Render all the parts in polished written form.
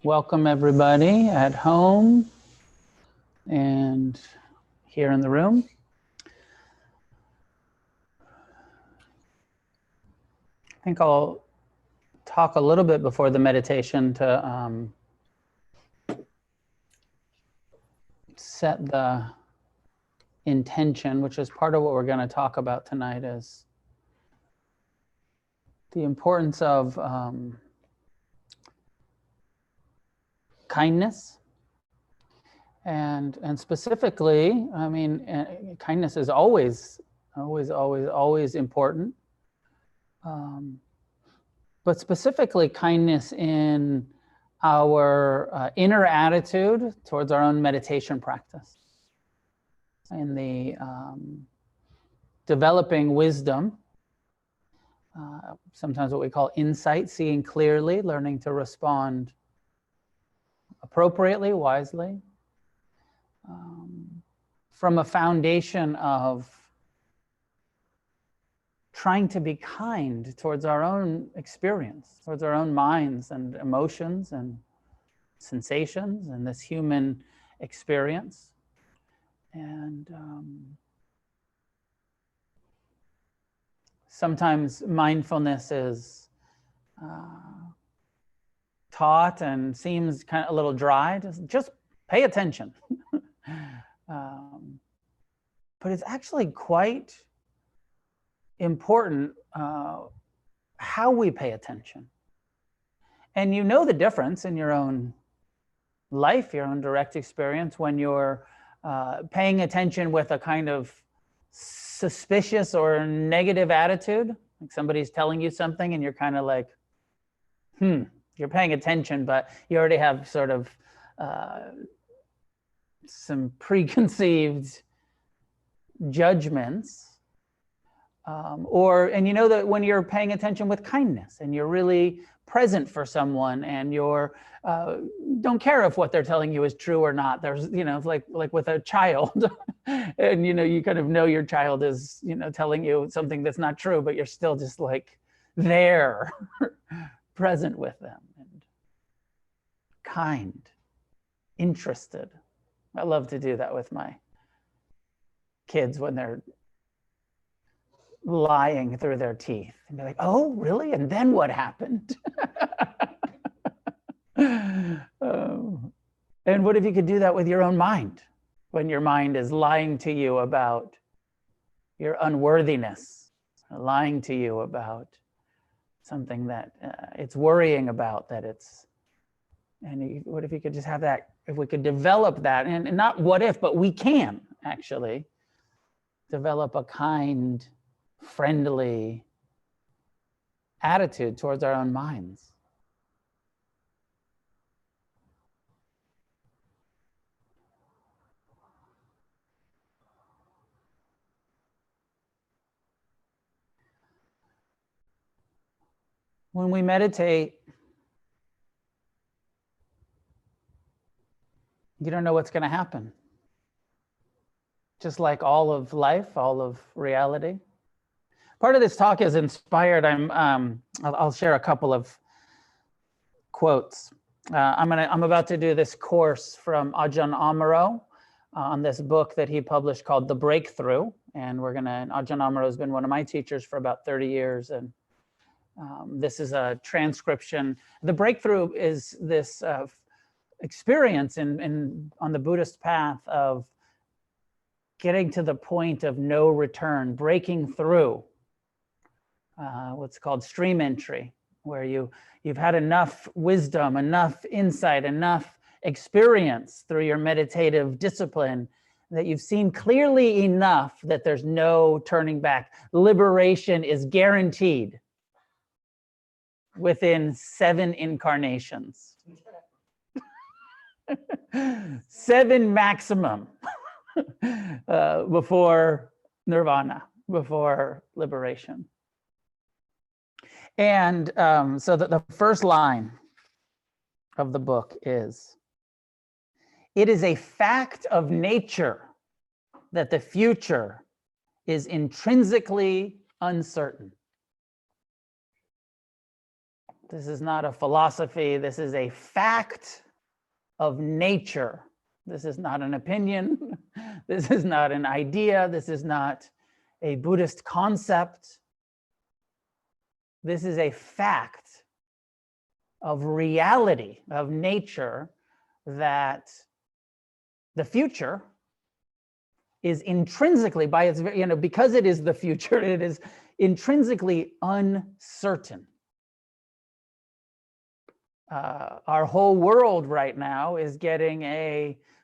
Welcome everybody at home and here in the room. I think I'll talk a little bit before the meditation to set the intention, which is part of what we're going to talk about tonight, is the importance of kindness. And specifically, I mean, kindness is always important. But specifically kindness in our inner attitude towards our own meditation practice. In the developing wisdom, sometimes what we call insight, seeing clearly, learning to respond appropriately, wisely, from a foundation of trying to be kind towards our own experience, towards our own minds and emotions and sensations and this human experience. And sometimes mindfulness is taught and seems kind of a little dry. Just pay attention. But it's actually quite important how we pay attention. And you know the difference in your own life, your own direct experience, when you're paying attention with a kind of suspicious or negative attitude, like somebody's telling you something and you're kind of like, you're paying attention, but you already have sort of some preconceived judgments. And you know that when you're paying attention with kindness and you're really present for someone and you're don't care if what they're telling you is true or not. There's, like with a child and, you kind of know your child is, telling you something that's not true, but you're still just like there, present with them and kind, interested. I love to do that with my kids when they're lying through their teeth and be like, oh, really? And then what happened? And what if you could do that with your own mind, when your mind is lying to you about your unworthiness, lying to you about something that it's worrying about, what if you could just have that, if we could develop that, and not what if, but we can actually develop a kind, friendly attitude towards our own minds. When we meditate, you don't know what's going to happen. Just like all of life, all of reality. Part of this talk is inspired. I'll share a couple of quotes. I'm about to do this course from Ajahn Amaro on this book that he published called The Breakthrough. And Ajahn Amaro has been one of my teachers for about 30 years. And this is a transcription. The breakthrough is this experience on the Buddhist path of getting to the point of no return, breaking through what's called stream entry, where you've had enough wisdom, enough insight, enough experience through your meditative discipline that you've seen clearly enough that there's no turning back. Liberation is guaranteed within 7 incarnations. 7 maximum before nirvana, before liberation. And so the first line of the book is, it is a fact of nature that the future is intrinsically uncertain. This is not a philosophy. This is a fact of nature. This is not an opinion. This is not an idea. This is not a Buddhist concept. This is a fact of reality, of nature, that the future is intrinsically, by its, because it is the future, it is intrinsically uncertain. Our whole world right now is getting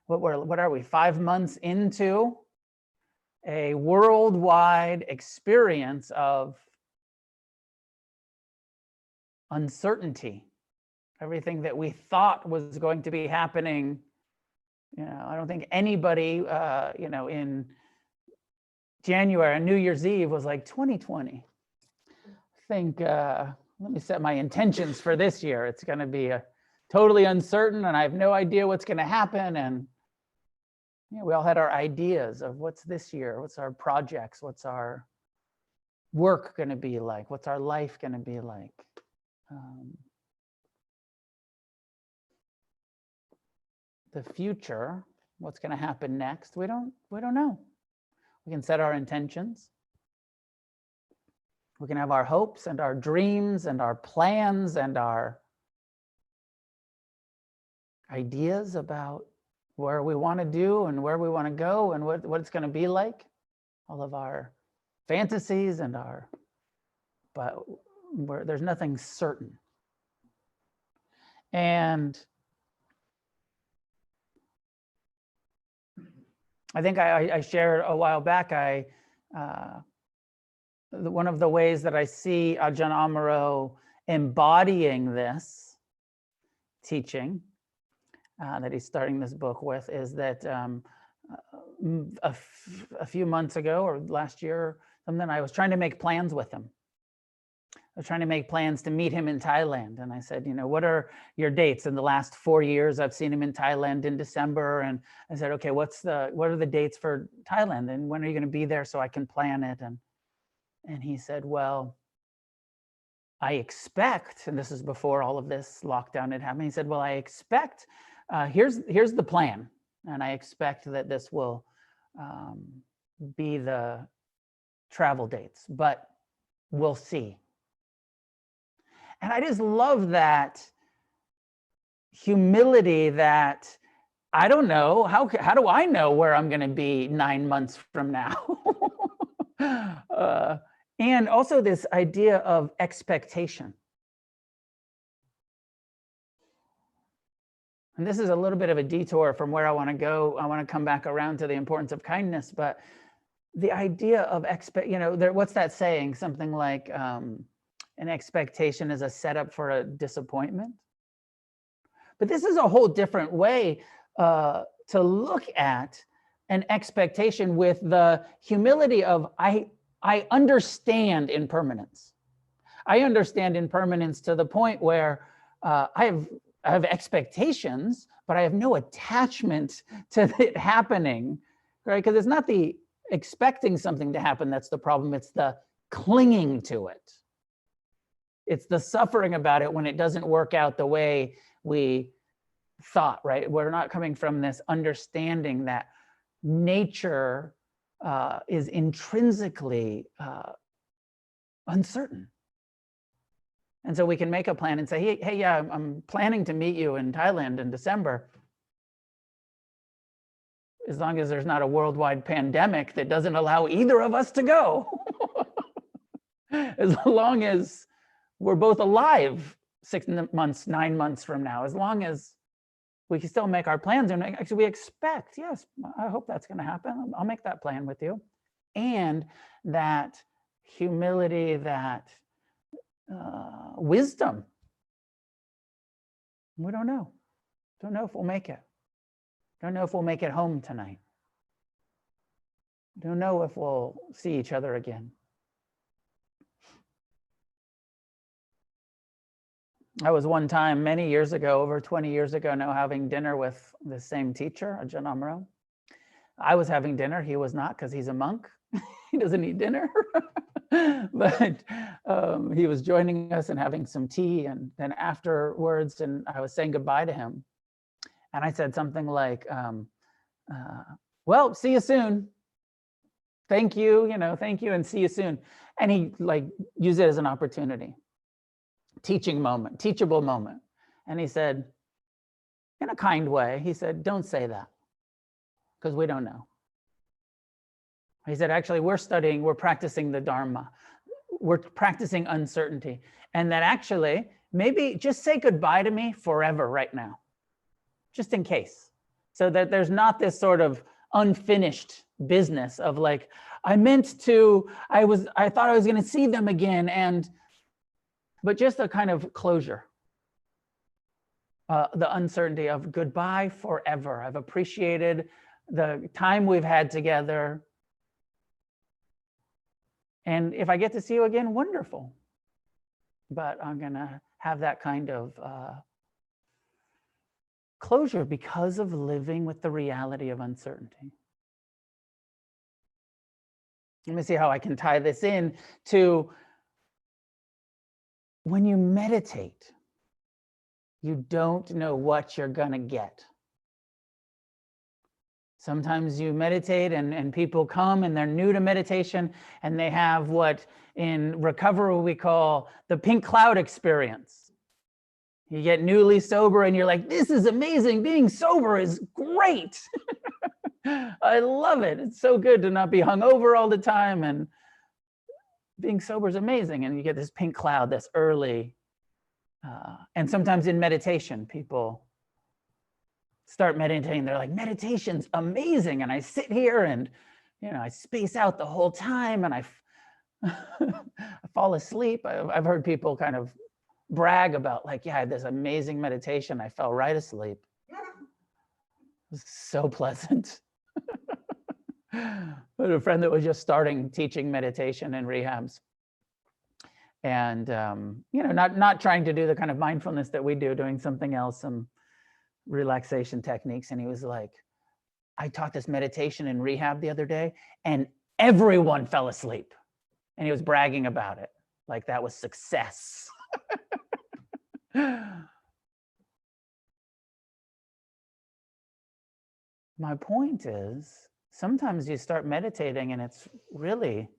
what are we, 5 months into a worldwide experience of uncertainty. Everything that we thought was going to be happening, I don't think anybody, in January, on New Year's Eve was like 2020. I think, let me set my intentions for this year. It's going to be totally uncertain, and I have no idea what's going to happen. And we all had our ideas of what's this year, what's our projects, what's our work going to be like, what's our life going to be like. The future, what's going to happen next, we don't know. We can set our intentions. We can have our hopes and our dreams and our plans and our ideas about where we want to do and where we want to go and what it's going to be like. All of our fantasies and but there's nothing certain. And I think I shared a while back, one of the ways that I see Ajahn Amaro embodying this teaching that he's starting this book with is that a few months ago or last year, I was trying to make plans with him. I was trying to make plans to meet him in Thailand. And I said, what are your dates? In the last 4 years, I've seen him in Thailand in December. And I said, okay, what are the dates for Thailand? And when are you going to be there so I can plan it? And he said, well, I expect, and this is before all of this lockdown had happened. He said, well, I expect, here's the plan. And I expect that this will be the travel dates, but we'll see. And I just love that humility that I don't know, how do I know where I'm going to be 9 months from now? And also this idea of expectation. And this is a little bit of a detour from where I want to go. I want to come back around to the importance of kindness, but the idea of what's that saying? Something like, an expectation is a setup for a disappointment. But this is a whole different way to look at an expectation with the humility of, I understand impermanence. I understand impermanence to the point where I have expectations, but I have no attachment to it happening, right? Because it's not the expecting something to happen that's the problem, it's the clinging to it. It's the suffering about it when it doesn't work out the way we thought, right? We're not coming from this understanding that nature is intrinsically uncertain. And so we can make a plan and say, hey, yeah, I'm planning to meet you in Thailand in December. As long as there's not a worldwide pandemic that doesn't allow either of us to go. As long as we're both alive 6 months, 9 months from now, as long as we can still make our plans. And actually we expect, yes, I hope that's going to happen. I'll make that plan with you. And that humility, that wisdom. We don't know. Don't know if we'll make it. Don't know if we'll make it home tonight. Don't know if we'll see each other again. I was one time, many years ago, over 20 years ago now, having dinner with the same teacher, Ajahn Amaro. I was having dinner. He was not, because he's a monk. He doesn't eat dinner. But he was joining us and having some tea, and then afterwards, and I was saying goodbye to him, and I said something like, well, see you soon. Thank you, thank you, and see you soon. And he like used it as an opportunity, teachable moment. And he said, in a kind way, he said, don't say that, because we don't know. He said, actually, we're practicing the Dharma. We're practicing uncertainty. And that actually, maybe just say goodbye to me forever right now, just in case. So that there's not this sort of unfinished business of like, I thought I was going to see them again. But just a kind of closure. The uncertainty of goodbye forever. I've appreciated the time we've had together. And if I get to see you again, wonderful. But I'm going to have that kind of closure because of living with the reality of uncertainty. Let me see how I can tie this in to when you meditate, you don't know what you're going to get. Sometimes you meditate and people come and they're new to meditation and they have what in recovery we call the pink cloud experience. You get newly sober and you're like, this is amazing. Being sober is great. I love it. It's so good to not be hungover all the time. And being sober is amazing. And you get this pink cloud that's early. And sometimes in meditation, people start meditating. They're like, meditation's amazing. And I sit here and, I space out the whole time and I fall asleep. I've heard people kind of brag about like, yeah, I had this amazing meditation. I fell right asleep. It was so pleasant. But a friend that was just starting teaching meditation in rehabs. And, not trying to do the kind of mindfulness that we do, doing something else, some relaxation techniques. And he was like, I taught this meditation in rehab the other day and everyone fell asleep. And he was bragging about it. Like that was success. My point is, sometimes you start meditating and it's really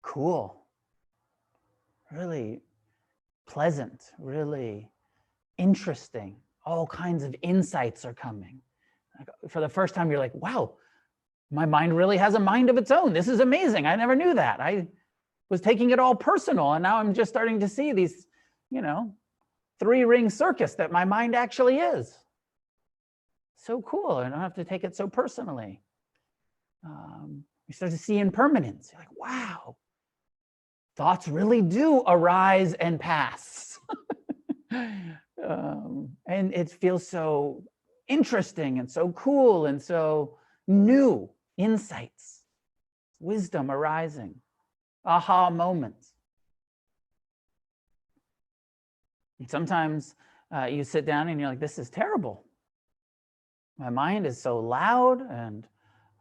cool, really pleasant, really interesting. All kinds of insights are coming. For the first time, you're like, wow, my mind really has a mind of its own. This is amazing. I never knew that. I was taking it all personal. And now I'm just starting to see these, three-ring circus that my mind actually is. So cool. I don't have to take it so personally. You start to see impermanence. You're like, wow, thoughts really do arise and pass. And it feels so interesting and so cool and so new. Insights, wisdom arising, aha moments. And sometimes you sit down and you're like, this is terrible. My mind is so loud and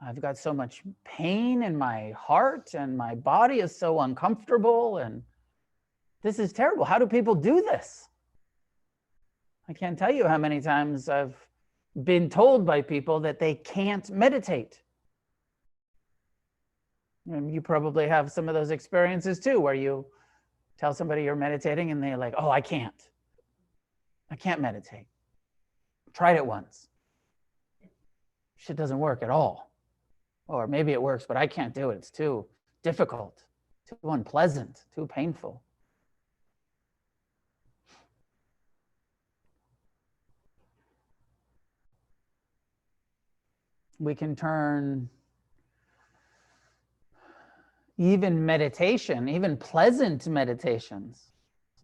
I've got so much pain in my heart and my body is so uncomfortable and this is terrible. How do people do this? I can't tell you how many times I've been told by people that they can't meditate. And you probably have some of those experiences too, where you tell somebody you're meditating and they're like, oh, I can't meditate. Tried it once. Shit doesn't work at all. Or maybe it works, but I can't do it. It's too difficult, too unpleasant, too painful. We can turn even meditation, even pleasant meditations.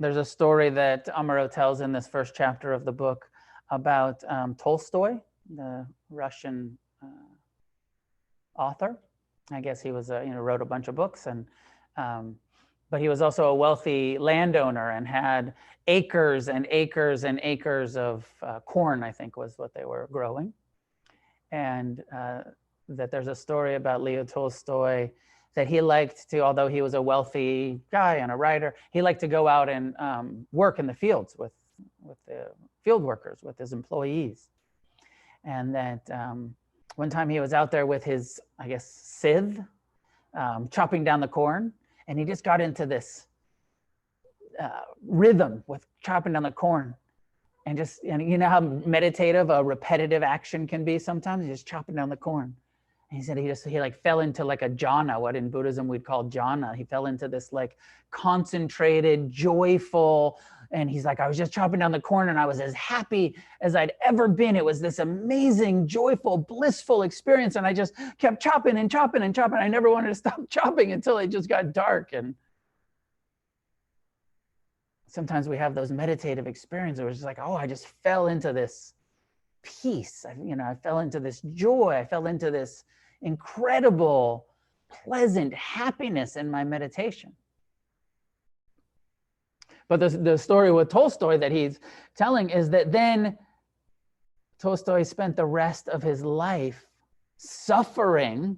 There's a story that Amaro tells in this first chapter of the book about Tolstoy, the Russian author. I guess he was, wrote a bunch of books, and but he was also a wealthy landowner and had acres and acres and acres of corn, I think was what they were growing. And that there's a story about Leo Tolstoy that he liked to, although he was a wealthy guy and a writer, he liked to go out and work in the fields with the field workers, with his employees. And that one time he was out there with his, I guess, scythe, chopping down the corn, and he just got into this rhythm with chopping down the corn. And you know how meditative a repetitive action can be sometimes? He's just chopping down the corn. And he said he like fell into like a jhana, what in Buddhism we'd call jhana. He fell into this like concentrated, joyful, and he's like, I was just chopping down the corn and I was as happy as I'd ever been. It was this amazing, joyful, blissful experience. And I just kept chopping and chopping and chopping. I never wanted to stop chopping until it just got dark. And sometimes we have those meditative experiences where it's just like, oh, I just fell into this peace. I fell into this joy. I fell into this incredible, pleasant happiness in my meditation. But the story with Tolstoy that he's telling is that then Tolstoy spent the rest of his life suffering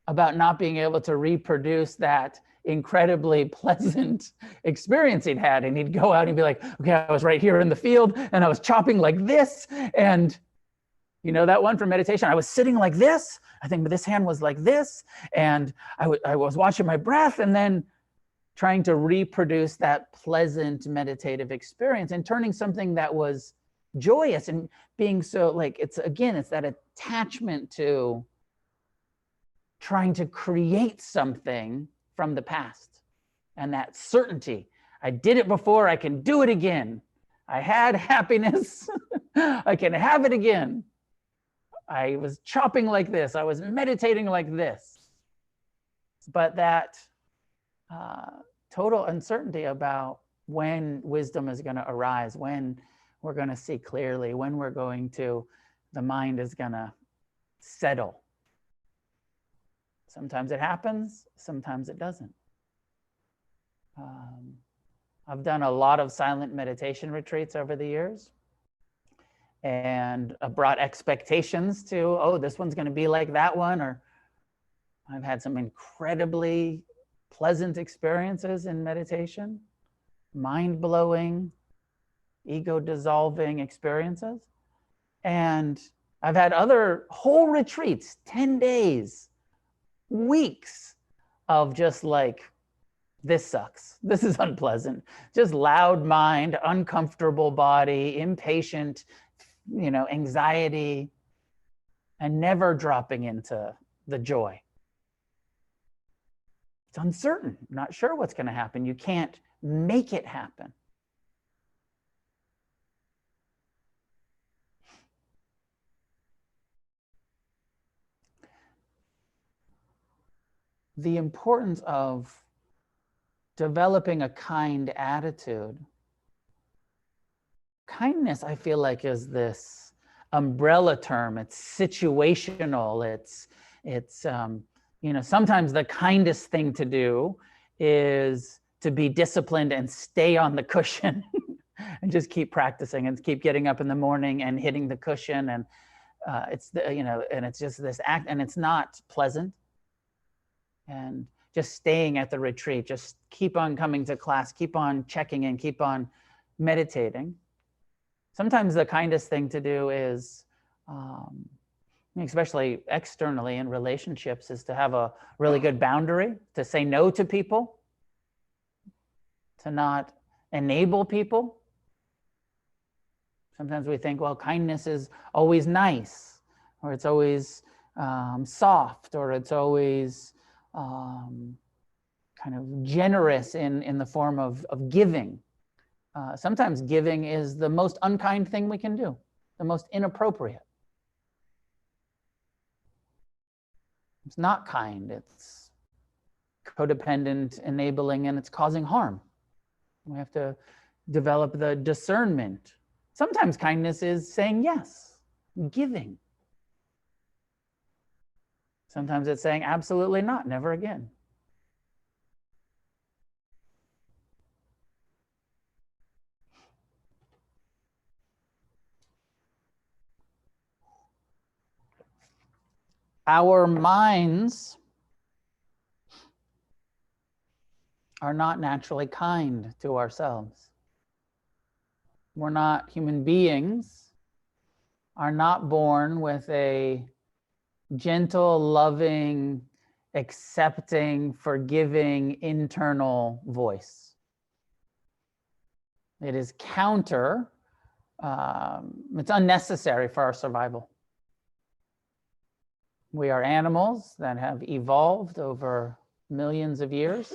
about not being able to reproduce that incredibly pleasant experience he'd had. And he'd go out and be like, okay, I was right here in the field and I was chopping like this. And you know that one from meditation, I was sitting like this. I think this hand was like this. And I was watching my breath and then trying to reproduce that pleasant meditative experience and turning something that was joyous and being so like, it's that attachment to trying to create something from the past and that certainty. I did it before, I can do it again. I had happiness, I can have it again. I was chopping like this, I was meditating like this. But that total uncertainty about when wisdom is going to arise, when we're going to see clearly, when the mind is going to settle. Sometimes it happens, sometimes it doesn't. I've done a lot of silent meditation retreats over the years, and I've brought expectations to, oh, this one's going to be like that one, or I've had some incredibly pleasant experiences in meditation, mind-blowing, ego-dissolving experiences. And I've had other whole retreats, 10 days, weeks of just like, this sucks, this is unpleasant, just loud mind, uncomfortable body, impatient, anxiety, and never dropping into the joy. It's uncertain, not sure what's going to happen. You can't make it happen. The importance of developing a kind attitude. Kindness, I feel like, is this umbrella term. It's situational. It's sometimes the kindest thing to do is to be disciplined and stay on the cushion and just keep practicing and keep getting up in the morning and hitting the cushion. And it's just this act, and it's not pleasant. And just staying at the retreat, just keep on coming to class, keep on checking in, keep on meditating. Sometimes the kindest thing to do is, especially externally in relationships, is to have a really good boundary, to say no to people, to not enable people. Sometimes we think, well, kindness is always nice, or it's always soft, or it's always kind of generous in the form of giving. Sometimes giving is the most unkind thing we can do, the most inappropriate. It's not kind, it's codependent, enabling, and it's causing harm. We have to develop the discernment. Sometimes kindness is saying yes, giving. Sometimes it's saying absolutely not, never again. Our minds are not naturally kind to ourselves. We're not human beings, are not born with a gentle, loving, accepting, forgiving internal voice. It is counter, it's unnecessary for our survival. We are animals that have evolved over millions of years,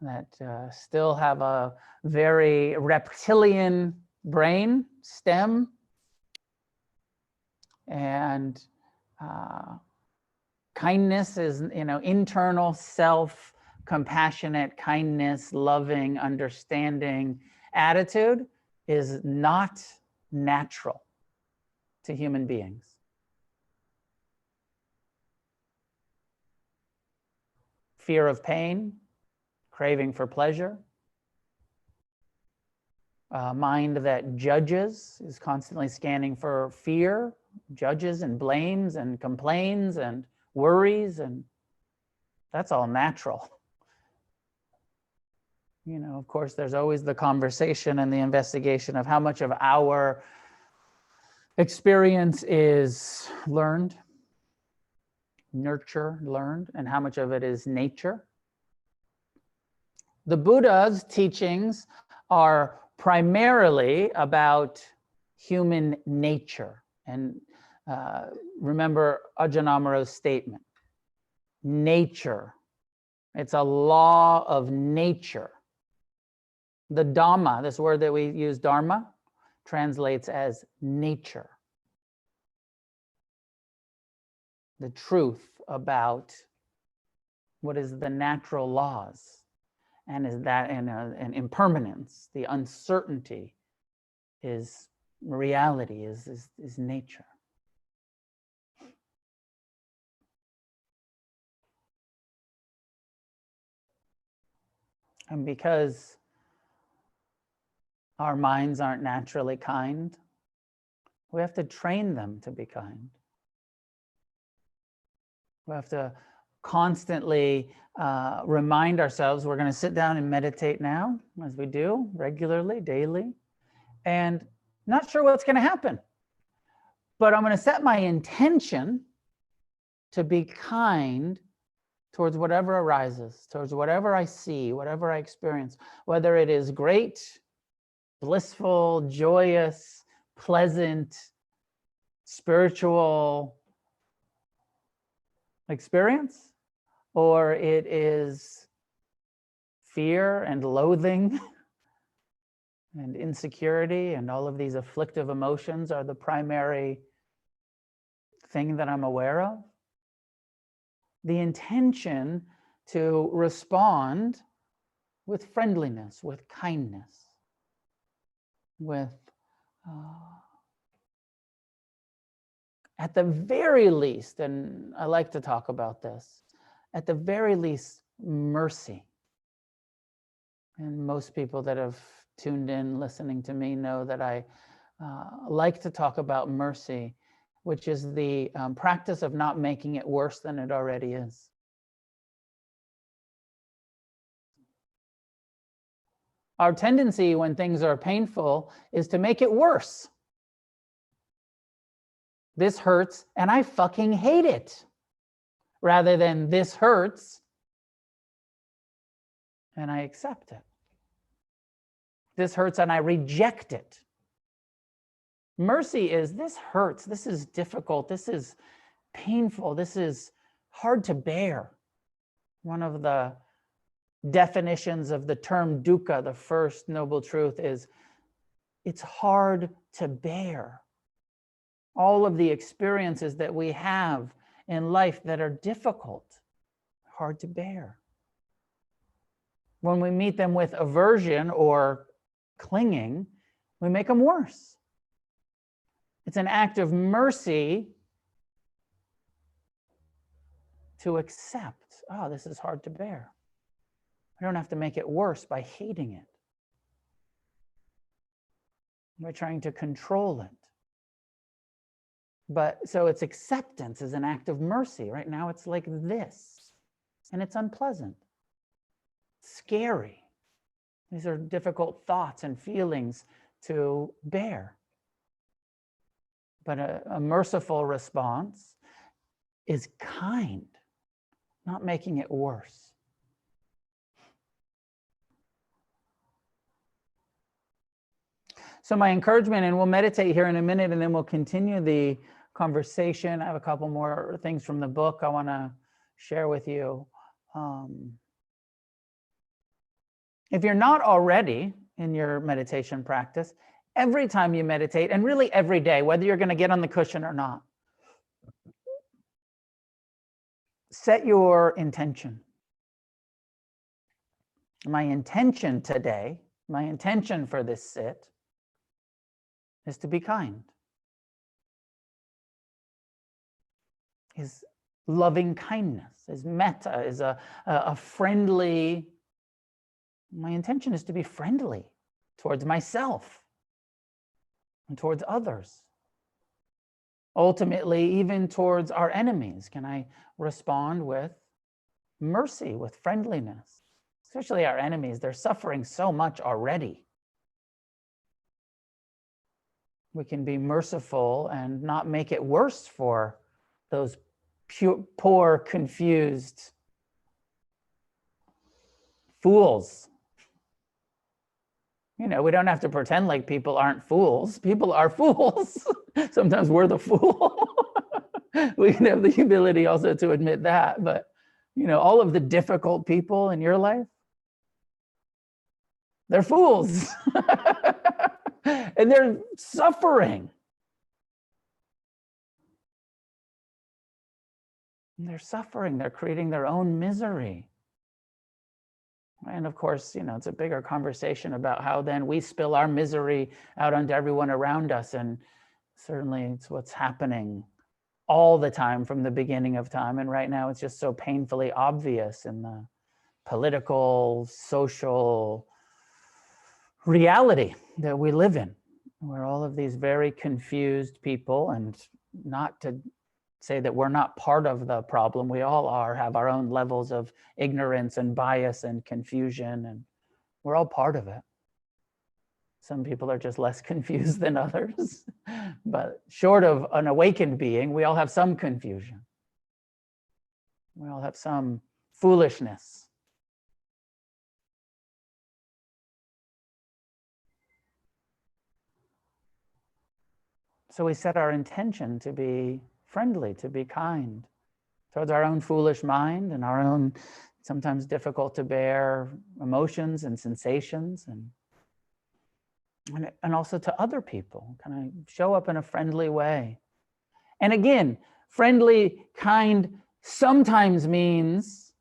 that still have a very reptilian brain stem, and kindness is, internal self, compassionate, kindness, loving, understanding attitude is not natural to human beings. Fear of pain, craving for pleasure, a mind that judges, is constantly scanning for fear, judges and blames and complains and worries, and that's all natural. Of course, there's always the conversation and the investigation of how much of our experience is learned, learned, and how much of it is nature. The Buddha's teachings are primarily about human nature. And remember Ajahn statement, nature. It's a law of nature. The Dhamma, this word that we use, Dharma, translates as nature. The truth about what is the natural laws, and is that an impermanence, the uncertainty is reality, is nature. And because our minds aren't naturally kind, we have to train them to be kind. We have to constantly remind ourselves, we're going to sit down and meditate now, as we do regularly, daily, and not sure what's going to happen, but I'm going to set my intention to be kind towards whatever arises, towards whatever I see, whatever I experience, whether it is great, blissful, joyous, pleasant, spiritual experience, or it is fear and loathing and insecurity, and all of these afflictive emotions are the primary thing that I'm aware of. The intention to respond with friendliness, with kindness, with at the very least, and I like to talk about this, at the very least, mercy. And most people that have tuned in listening to me know that I like to talk about mercy, which is the practice of not making it worse than it already is. Our tendency when things are painful is to make it worse. This hurts and I fucking hate it, rather than this hurts and I accept it. This hurts and I reject it. Mercy is, this hurts, this is difficult, this is painful, this is hard to bear. One of the definitions of the term dukkha, the first noble truth, is it's hard to bear. All of the experiences that we have in life that are difficult, hard to bear. When we meet them with aversion or clinging, we make them worse. It's an act of mercy to accept, oh, this is hard to bear. I don't have to make it worse by hating it, by trying to control it. But so its acceptance is an act of mercy. Right now it's like this, and it's unpleasant. scary. These are difficult thoughts and feelings to bear. But a merciful response is kind, not making it worse. So my encouragement, and we'll meditate here in a minute, and then we'll continue the conversation. I have a couple more things from the book I want to share with you. If you're not already in your meditation practice, every time you meditate, and really every day, whether you're going to get on the cushion or not, set your intention. My intention today, my intention for this sit is to be kind, is loving kindness, is metta, is a friendly. My intention is to be friendly towards myself and towards others. Ultimately, even towards our enemies, can I respond with mercy, with friendliness? Especially our enemies, they're suffering so much already. We can be merciful and not make it worse for those poor, confused fools. You know, we don't have to pretend like people aren't fools. People are fools. Sometimes we're the fool. We can have the ability also to admit that. But, you know, all of the difficult people in your life, they're fools. And they're suffering. And they're suffering. They're creating their own misery. And of course, you know, it's a bigger conversation about how then we spill our misery out onto everyone around us. And certainly it's what's happening all the time from the beginning of time. And right now it's just so painfully obvious in the political, social reality that we live in, where all of these very confused people, and not to say that we're not part of the problem, we all are, have our own levels of ignorance and bias and confusion, and we're all part of it. Some people are just less confused than others, but short of an awakened being, we all have some confusion. We all have some foolishness. So we set our intention to be friendly, to be kind towards our own foolish mind and our own sometimes difficult to bear emotions and sensations, and also to other people. Can I show up in a friendly way? And again, friendly, kind sometimes means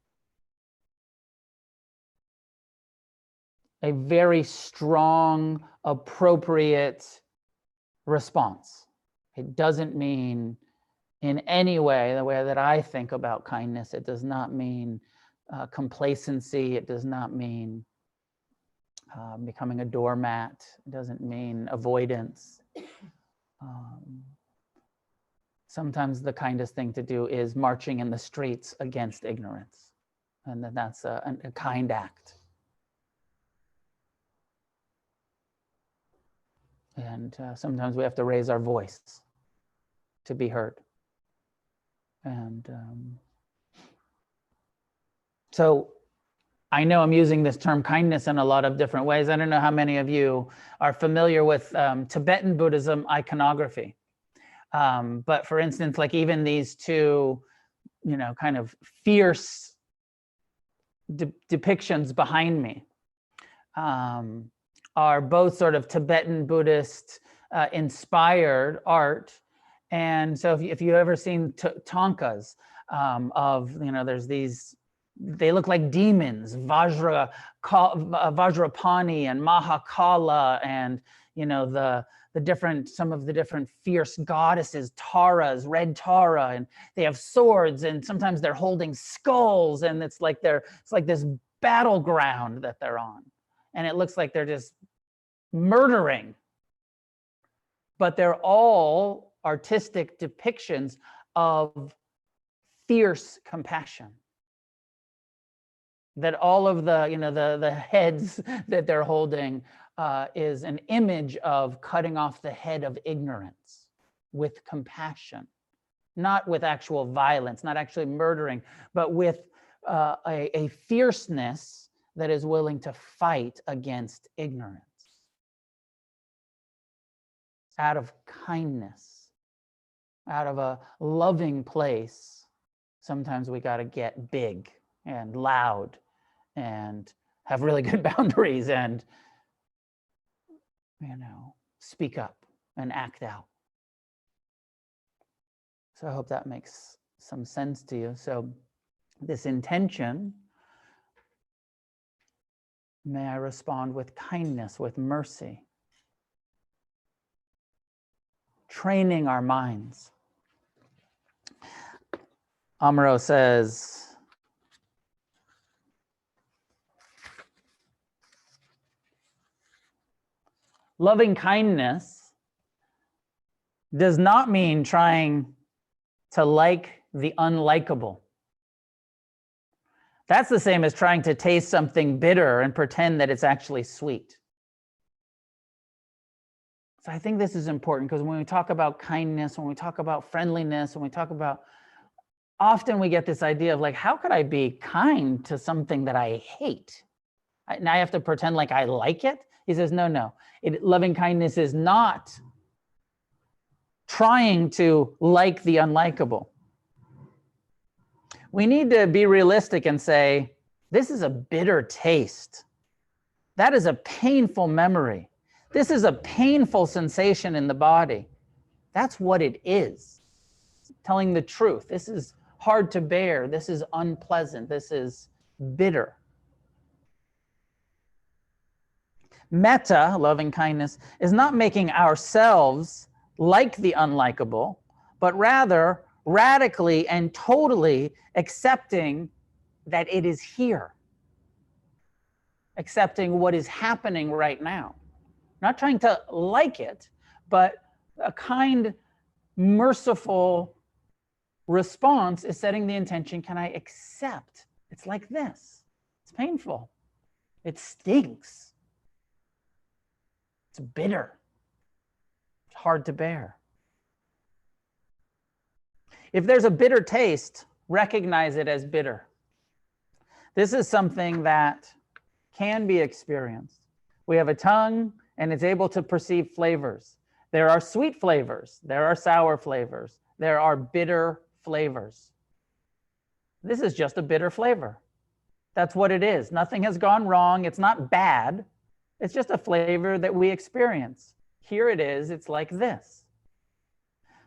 a very strong, appropriate response. It doesn't mean in any way, the way that I think about kindness, it does not mean complacency. It does not mean becoming a doormat. It doesn't mean avoidance. Sometimes the kindest thing to do is marching in the streets against ignorance. And then that's a kind act. And sometimes we have to raise our voice to be heard. And so I know I'm using this term kindness in a lot of different ways. I don't know how many of you are familiar with Tibetan Buddhism iconography. But for instance, like even these two, you know, kind of fierce depictions behind me are both sort of Tibetan Buddhist inspired art. And so if you ever seen Tonkas of, you know, there's these, they look like demons, Vajrapani and Mahakala, and, you know, some of the different fierce goddesses, Taras, red Tara, and they have swords, and sometimes they're holding skulls, and it's like this battleground that they're on. And it looks like they're just murdering. But they're all artistic depictions of fierce compassion. that all of the, the heads that they're holding is an image of cutting off the head of ignorance with compassion, not with actual violence, not actually murdering, but with a fierceness that is willing to fight against ignorance out of kindness, out of a loving place. Sometimes we got to get big and loud and have really good boundaries and, speak up and act out. So I hope that makes some sense to you. So this intention, may I respond with kindness, with mercy, training our minds. Amaro says, loving kindness does not mean trying to like the unlikable. That's the same as trying to taste something bitter and pretend that it's actually sweet. So I think this is important because when we talk about kindness, when we talk about friendliness, when we talk about, often we get this idea of like, how could I be kind to something that I hate? Now I have to pretend like I like it? He says, no. Loving kindness is not trying to like the unlikable. We need to be realistic and say, this is a bitter taste. That is a painful memory. This is a painful sensation in the body. That's what it is. Telling the truth. This is hard to bear. This is unpleasant. This is bitter. Metta, loving kindness, is not making ourselves like the unlikable, but rather radically and totally accepting that it is here. Accepting what is happening right now. Not trying to like it, but a kind, merciful response is setting the intention, can I accept? It's like this. It's painful. It stinks. It's bitter. It's hard to bear. If there's a bitter taste, recognize it as bitter. This is something that can be experienced. We have a tongue and it's able to perceive flavors. There are sweet flavors. There are sour flavors. There are bitter flavors. This is just a bitter flavor. That's what it is. Nothing has gone wrong. It's not bad. It's just a flavor that we experience. Here it is. It's like this.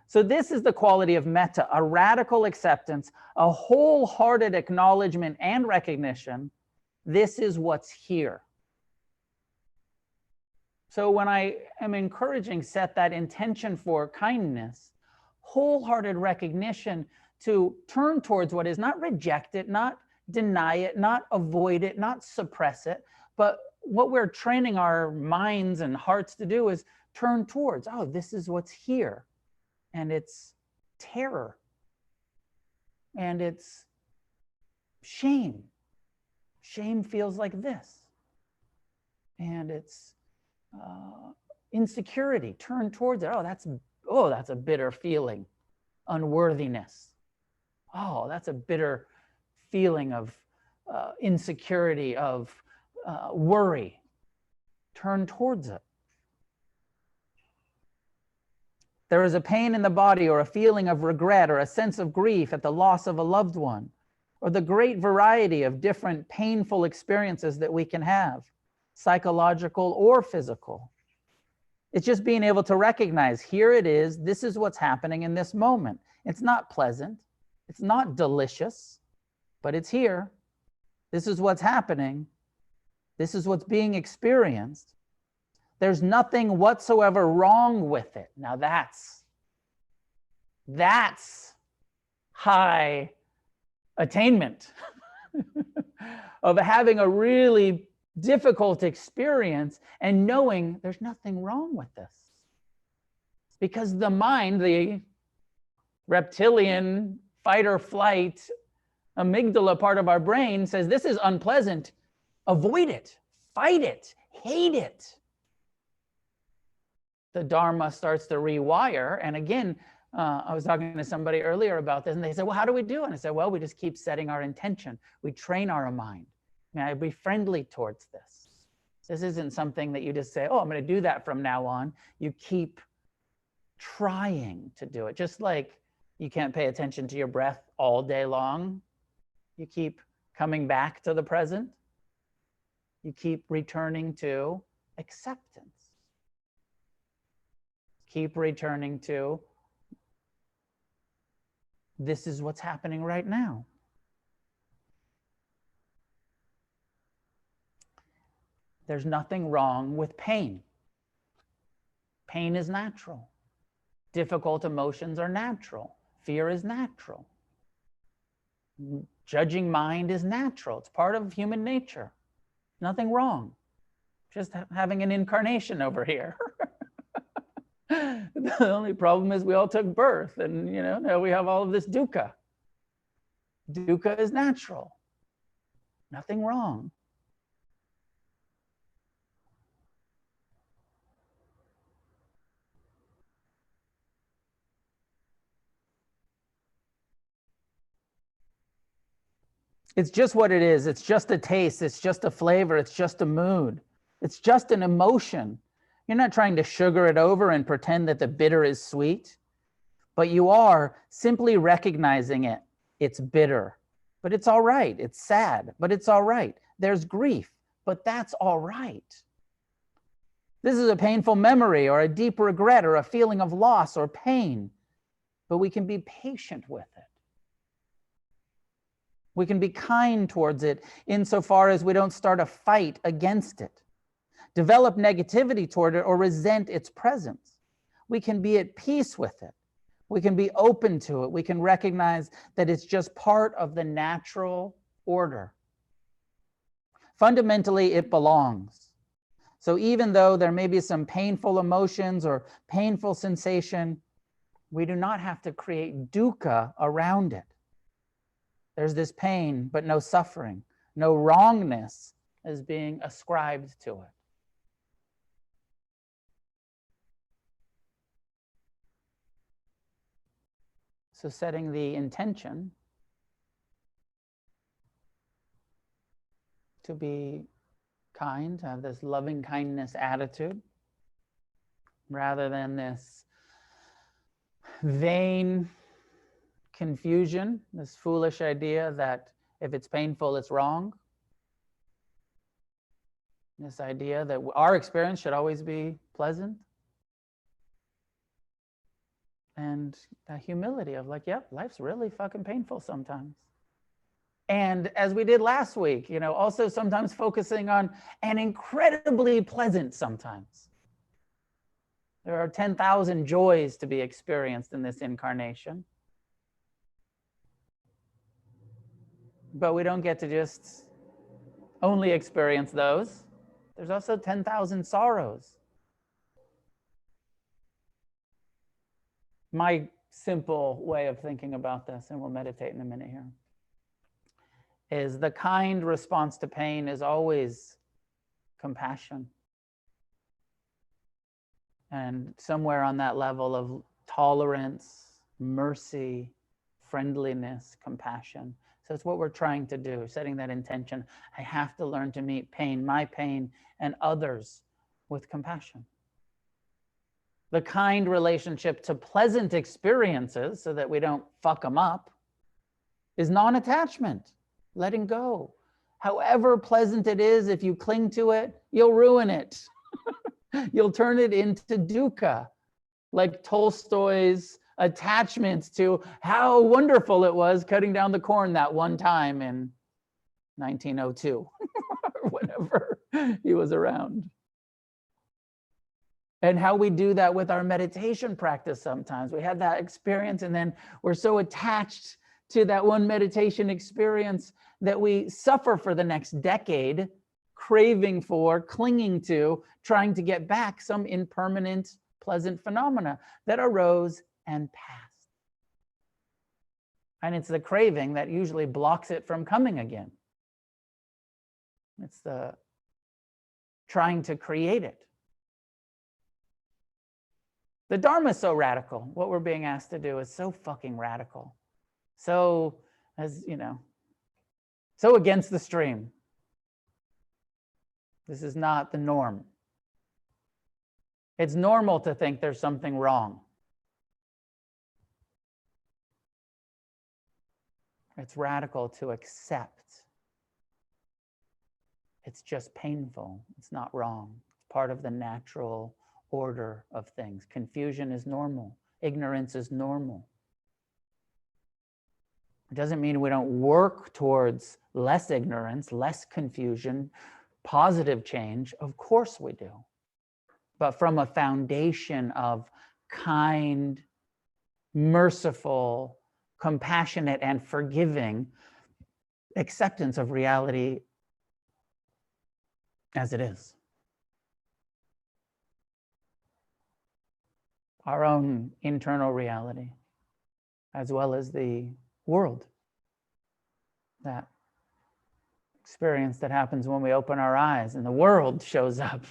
So this is the quality of metta, a radical acceptance, a wholehearted acknowledgement and recognition. This is what's here. So when I am encouraging, set that intention for kindness, wholehearted recognition to turn towards what is, not reject it, not deny it, not avoid it, not suppress it, but what we're training our minds and hearts to do is turn towards, oh, this is what's here. And it's terror. And it's shame. Shame feels like this. And it's insecurity. Turn towards it. Oh, that's a bitter feeling. Unworthiness. Oh, that's a bitter feeling of insecurity, of worry. Turn towards it. There is a pain in the body or a feeling of regret or a sense of grief at the loss of a loved one, or the great variety of different painful experiences that we can have, psychological or physical. It's just being able to recognize, here it is, this is what's happening in this moment. It's not pleasant, it's not delicious, but it's here. This is what's happening. This is what's being experienced. There's nothing whatsoever wrong with it. Now that's high attainment of having a really difficult experience and knowing there's nothing wrong with this. Because the mind, the reptilian fight or flight amygdala part of our brain says, this is unpleasant. Avoid it, fight it, hate it. The Dharma starts to rewire. And again, I was talking to somebody earlier about this, and they said, well, how do we do it? And I said, well, we just keep setting our intention. We train our mind. May I be friendly towards this? This isn't something that you just say, oh, I'm going to do that from now on. You keep trying to do it. Just like you can't pay attention to your breath all day long. You keep coming back to the present. You keep returning to acceptance. Keep returning to, this is what's happening right now. There's nothing wrong with pain. Pain is natural. Difficult emotions are natural. Fear is natural. Judging mind is natural. It's part of human nature. Nothing wrong. Just having an incarnation over here. The only problem is we all took birth, and now we have all of this dukkha. Dukkha is natural. Nothing wrong. It's just what it is. It's just a taste. It's just a flavor. It's just a mood. It's just an emotion. You're not trying to sugar it over and pretend that the bitter is sweet, but you are simply recognizing it. It's bitter, but it's all right. It's sad, but it's all right. There's grief, but that's all right. This is a painful memory or a deep regret or a feeling of loss or pain, but we can be patient with it. We can be kind towards it insofar as we don't start a fight against it, develop negativity toward it, or resent its presence. We can be at peace with it. We can be open to it. We can recognize that it's just part of the natural order. Fundamentally, it belongs. So even though there may be some painful emotions or painful sensation, we do not have to create dukkha around it. There's this pain, but no suffering, no wrongness is being ascribed to it. So setting the intention to be kind, to have this loving kindness attitude, rather than this vain confusion, this foolish idea that if it's painful, it's wrong. This idea that our experience should always be pleasant. And the humility of like, yep, life's really fucking painful sometimes. And as we did last week, also sometimes focusing on an incredibly pleasant sometimes. There are 10,000 joys to be experienced in this incarnation. But we don't get to just only experience those. There's also 10,000 sorrows. My simple way of thinking about this, and we'll meditate in a minute here, is the kind response to pain is always compassion. And somewhere on that level of tolerance, mercy, friendliness, compassion. So it's what we're trying to do, setting that intention. I have to learn to meet pain, my pain, and others with compassion. The kind relationship to pleasant experiences, so that we don't fuck them up, is non-attachment, letting go. However pleasant it is, if you cling to it, you'll ruin it. You'll turn it into dukkha, like Tolstoy's attachments to how wonderful it was cutting down the corn that one time in 1902, or whenever he was around. And how we do that with our meditation practice sometimes. We have that experience and then we're so attached to that one meditation experience that we suffer for the next decade, craving for, clinging to, trying to get back some impermanent, pleasant phenomena that arose and passed. And it's the craving that usually blocks it from coming again. It's the trying to create it. The Dharma is so radical. What we're being asked to do is so fucking radical. So, as you know, so against the stream. This is not the norm. It's normal to think there's something wrong. It's radical to accept. It's just painful. It's not wrong. It's part of the natural order of things. Confusion is normal. Ignorance is normal. It doesn't mean we don't work towards less ignorance, less confusion, positive change. Of course we do. But from a foundation of kind, merciful, compassionate, and forgiving acceptance of reality as it is. Our own internal reality, as well as the world. That experience that happens when we open our eyes and the world shows up.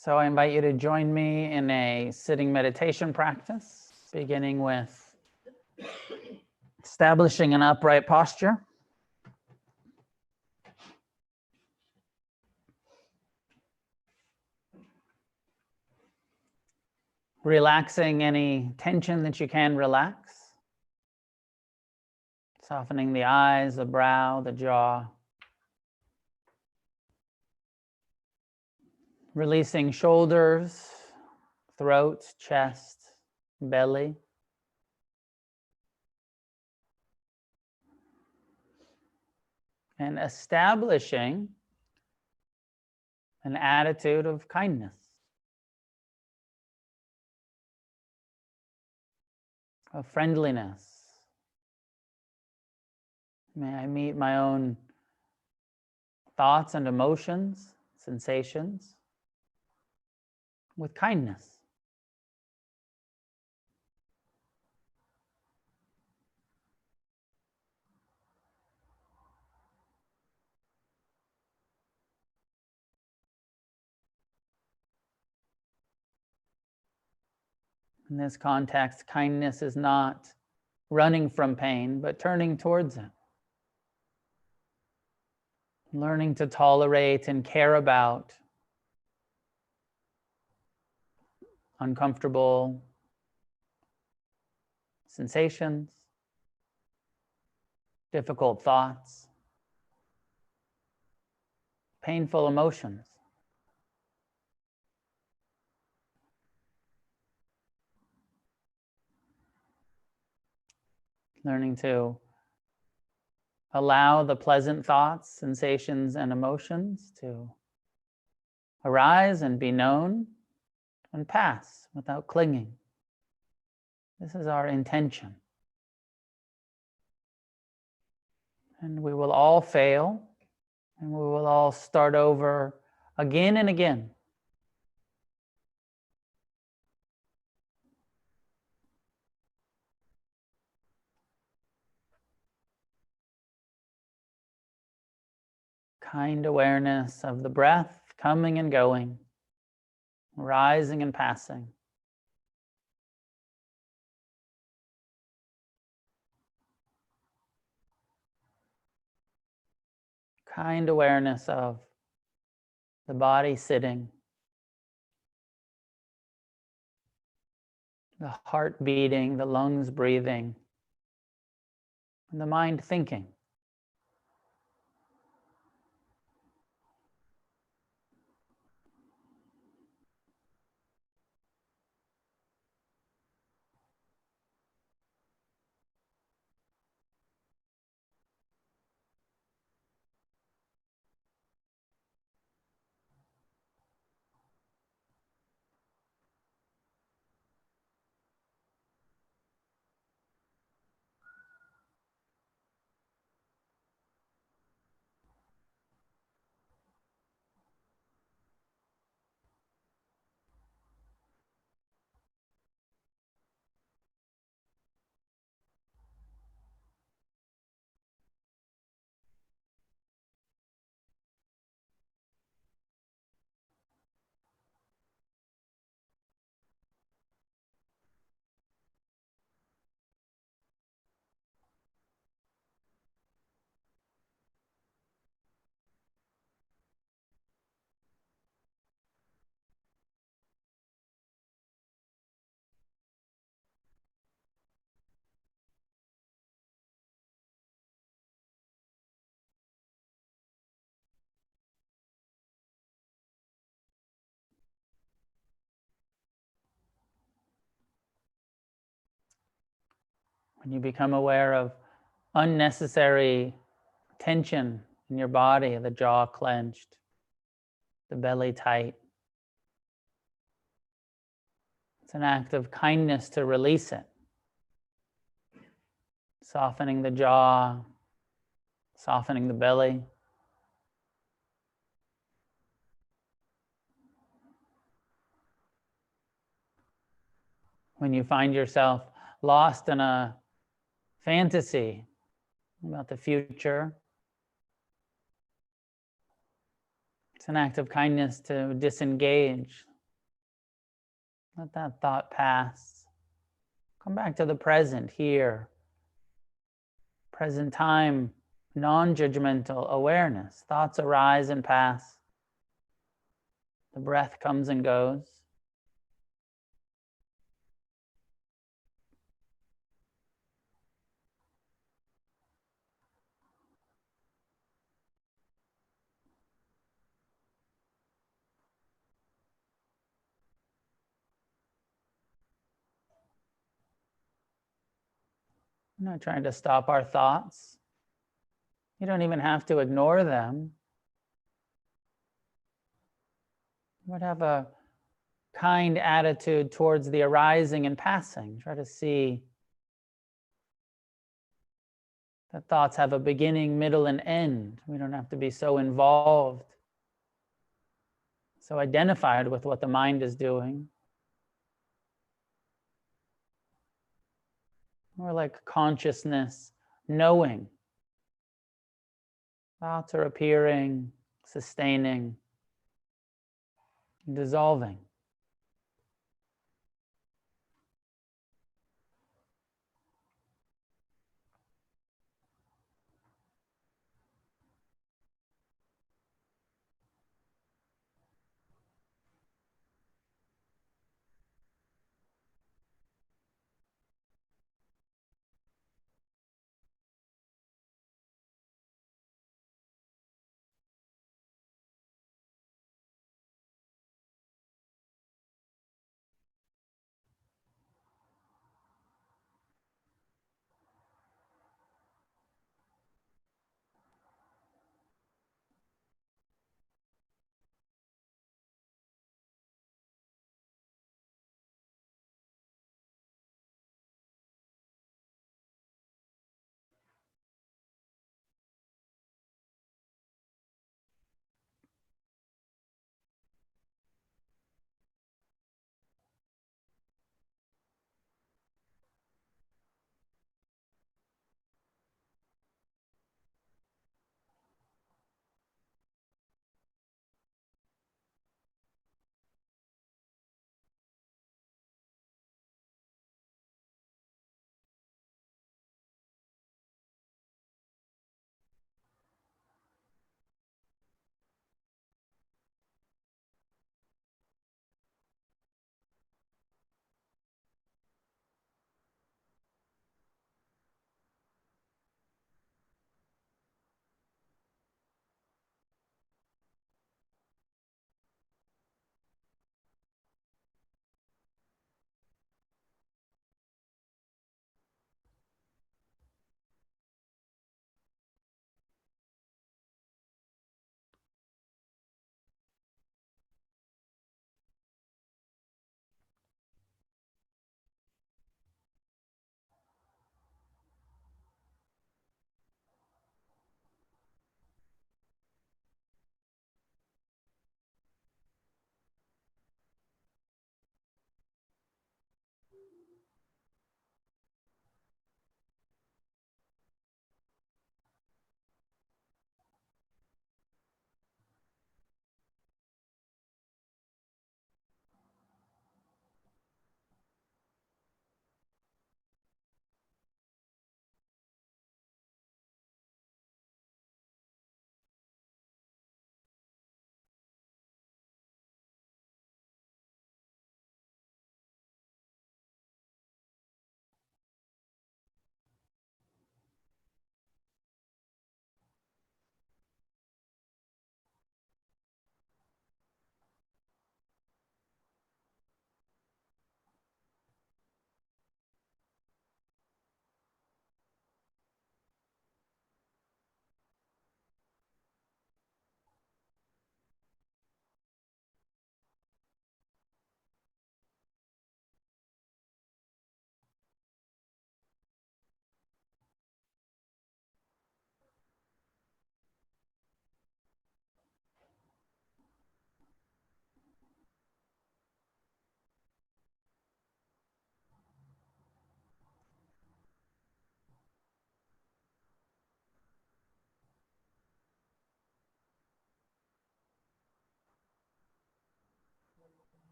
So I invite you to join me in a sitting meditation practice, beginning with establishing an upright posture. Relaxing any tension that you can relax. Softening the eyes, the brow, the jaw. Releasing shoulders, throat, chest, belly. And establishing an attitude of kindness, of friendliness. May I meet my own thoughts and emotions, sensations, with kindness. In this context, kindness is not running from pain, but turning towards it. Learning to tolerate and care about uncomfortable sensations, difficult thoughts, painful emotions. Learning to allow the pleasant thoughts, sensations, and emotions to arise and be known and pass without clinging. This is our intention. And we will all fail, and we will all start over again and again. Kind awareness of the breath coming and going, rising and passing. Kind awareness of the body sitting, the heart beating, the lungs breathing, and the mind thinking. When you become aware of unnecessary tension in your body, the jaw clenched, the belly tight, it's an act of kindness to release it. Softening the jaw, softening the belly. When you find yourself lost in a fantasy about the future, it's an act of kindness to disengage. Let that thought pass. Come back to the present, here. Present time, non-judgmental awareness. Thoughts arise and pass. The breath comes and goes. We're not trying to stop our thoughts. You don't even have to ignore them. But have a kind attitude towards the arising and passing. Try to see that thoughts have a beginning, middle, and end. We don't have to be so involved, so identified with what the mind is doing. More like consciousness, knowing. Thoughts are appearing, sustaining, dissolving.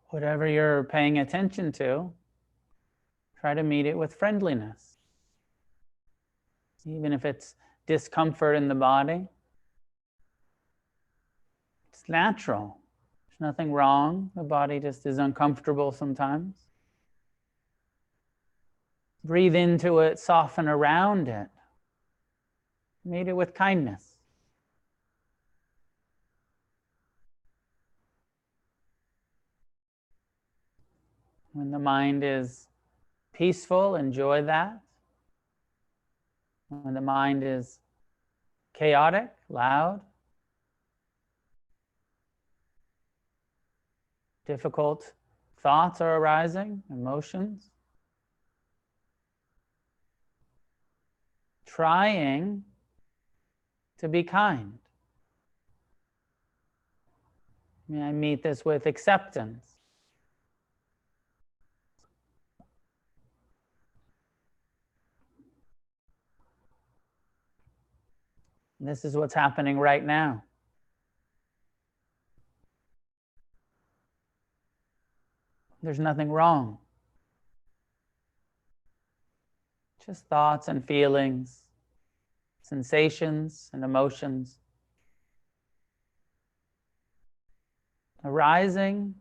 Whatever you're paying attention to, try to meet it with friendliness. Even if it's discomfort in the body, it's natural. There's nothing wrong. The body just is uncomfortable sometimes. Breathe into it, soften around it. Meet it with kindness. When the mind is peaceful, enjoy that. When the mind is chaotic, loud, difficult thoughts are arising, emotions, trying to be kind. May I meet this with acceptance. This is what's happening right now. There's nothing wrong. Just thoughts and feelings, sensations and emotions arising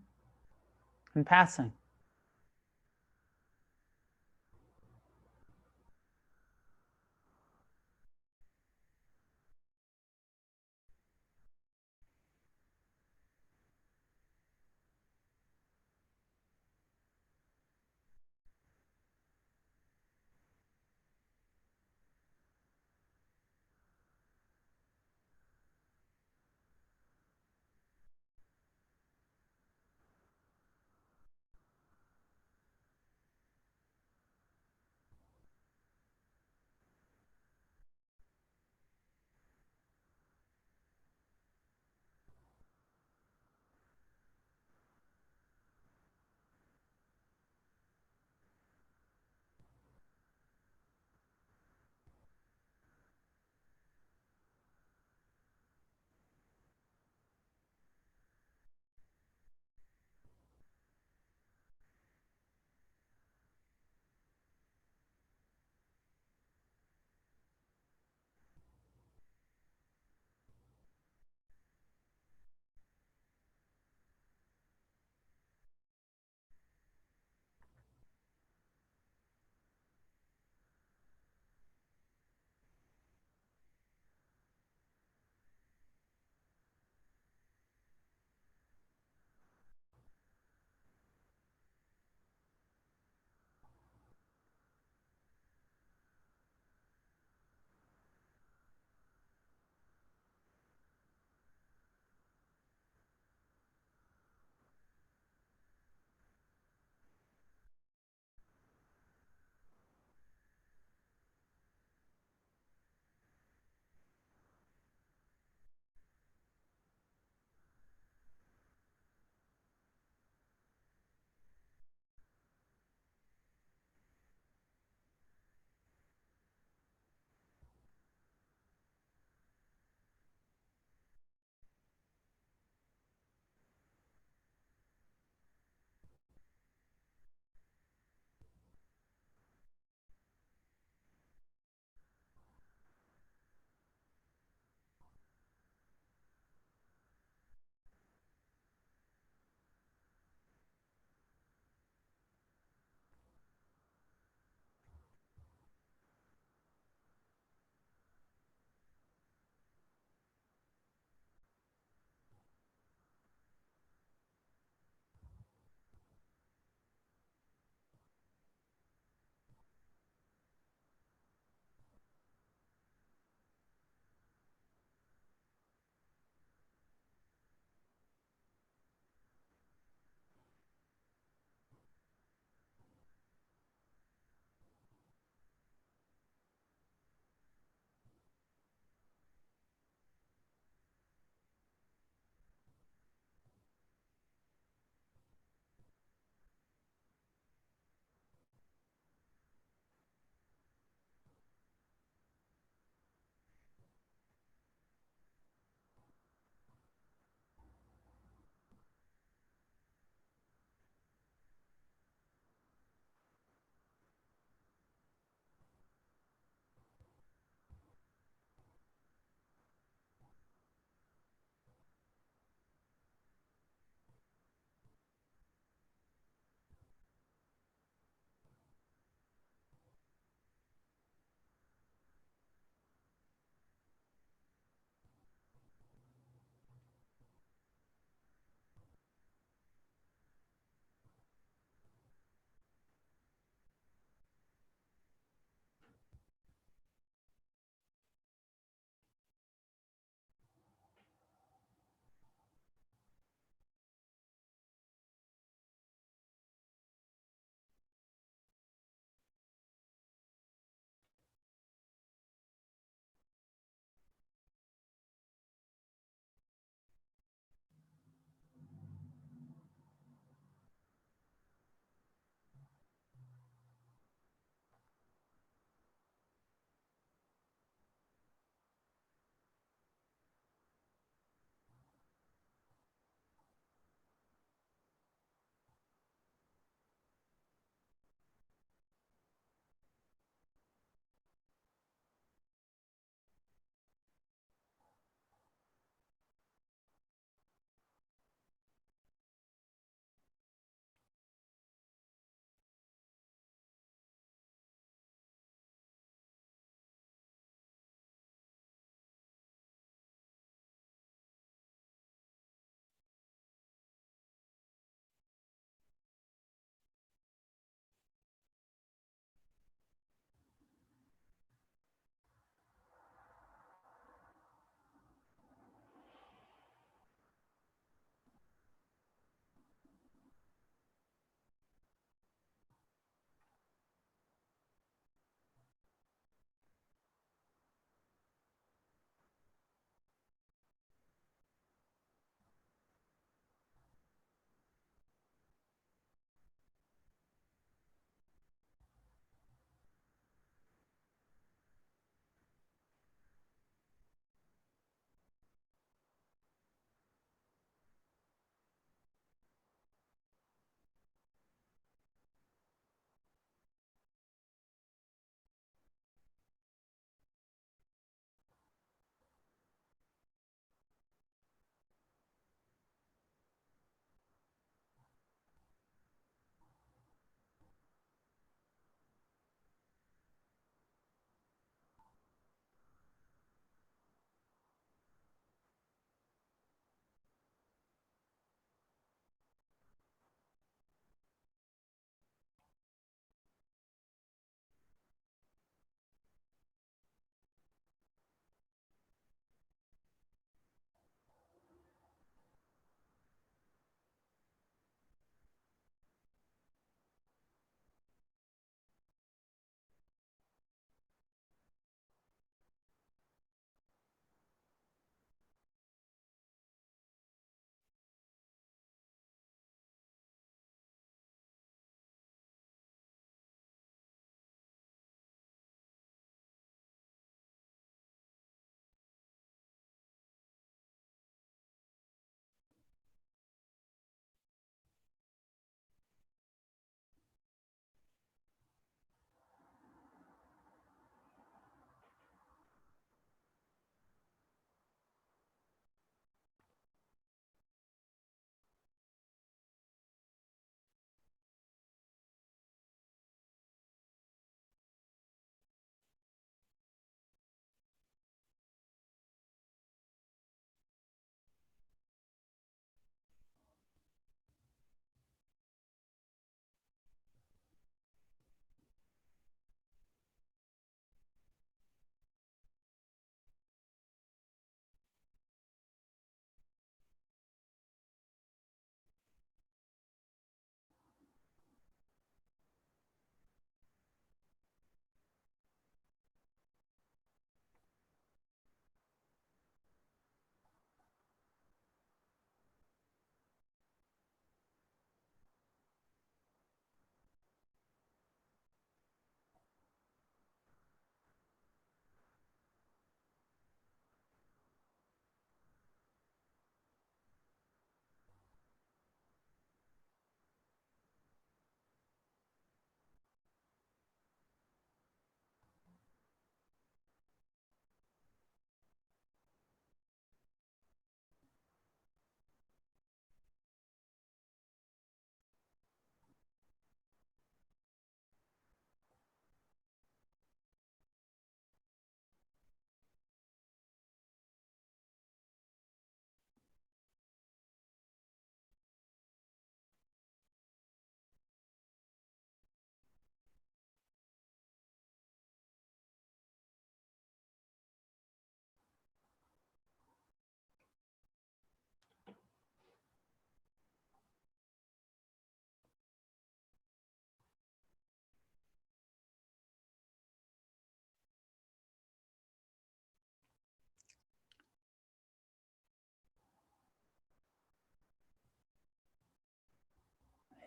and passing.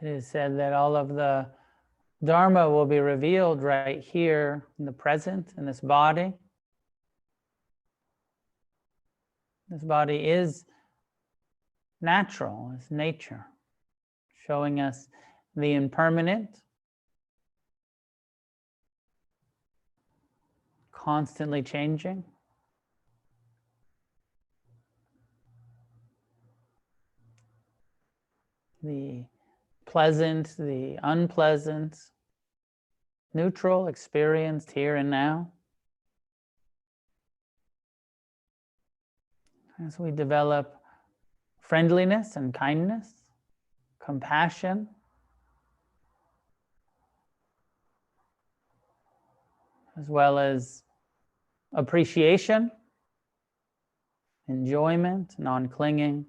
It is said that all of the Dharma will be revealed right here in the present, in this body. This body is natural, it's nature, showing us the impermanent, constantly changing. The pleasant, the unpleasant, neutral, experienced here and now. As we develop friendliness and kindness, compassion, as well as appreciation, enjoyment, non-clinging.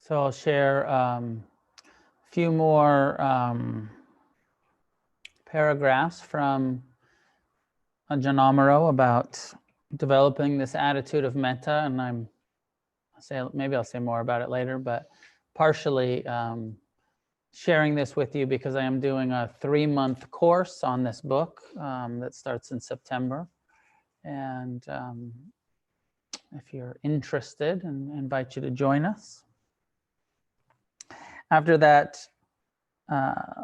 So I'll share a few more paragraphs from Ajahn Amaro about developing this attitude of metta, and maybe I'll say more about it later, but partially sharing this with you because I am doing a 3-month course on this book that starts in September. And if you're interested, I invite you to join us. After that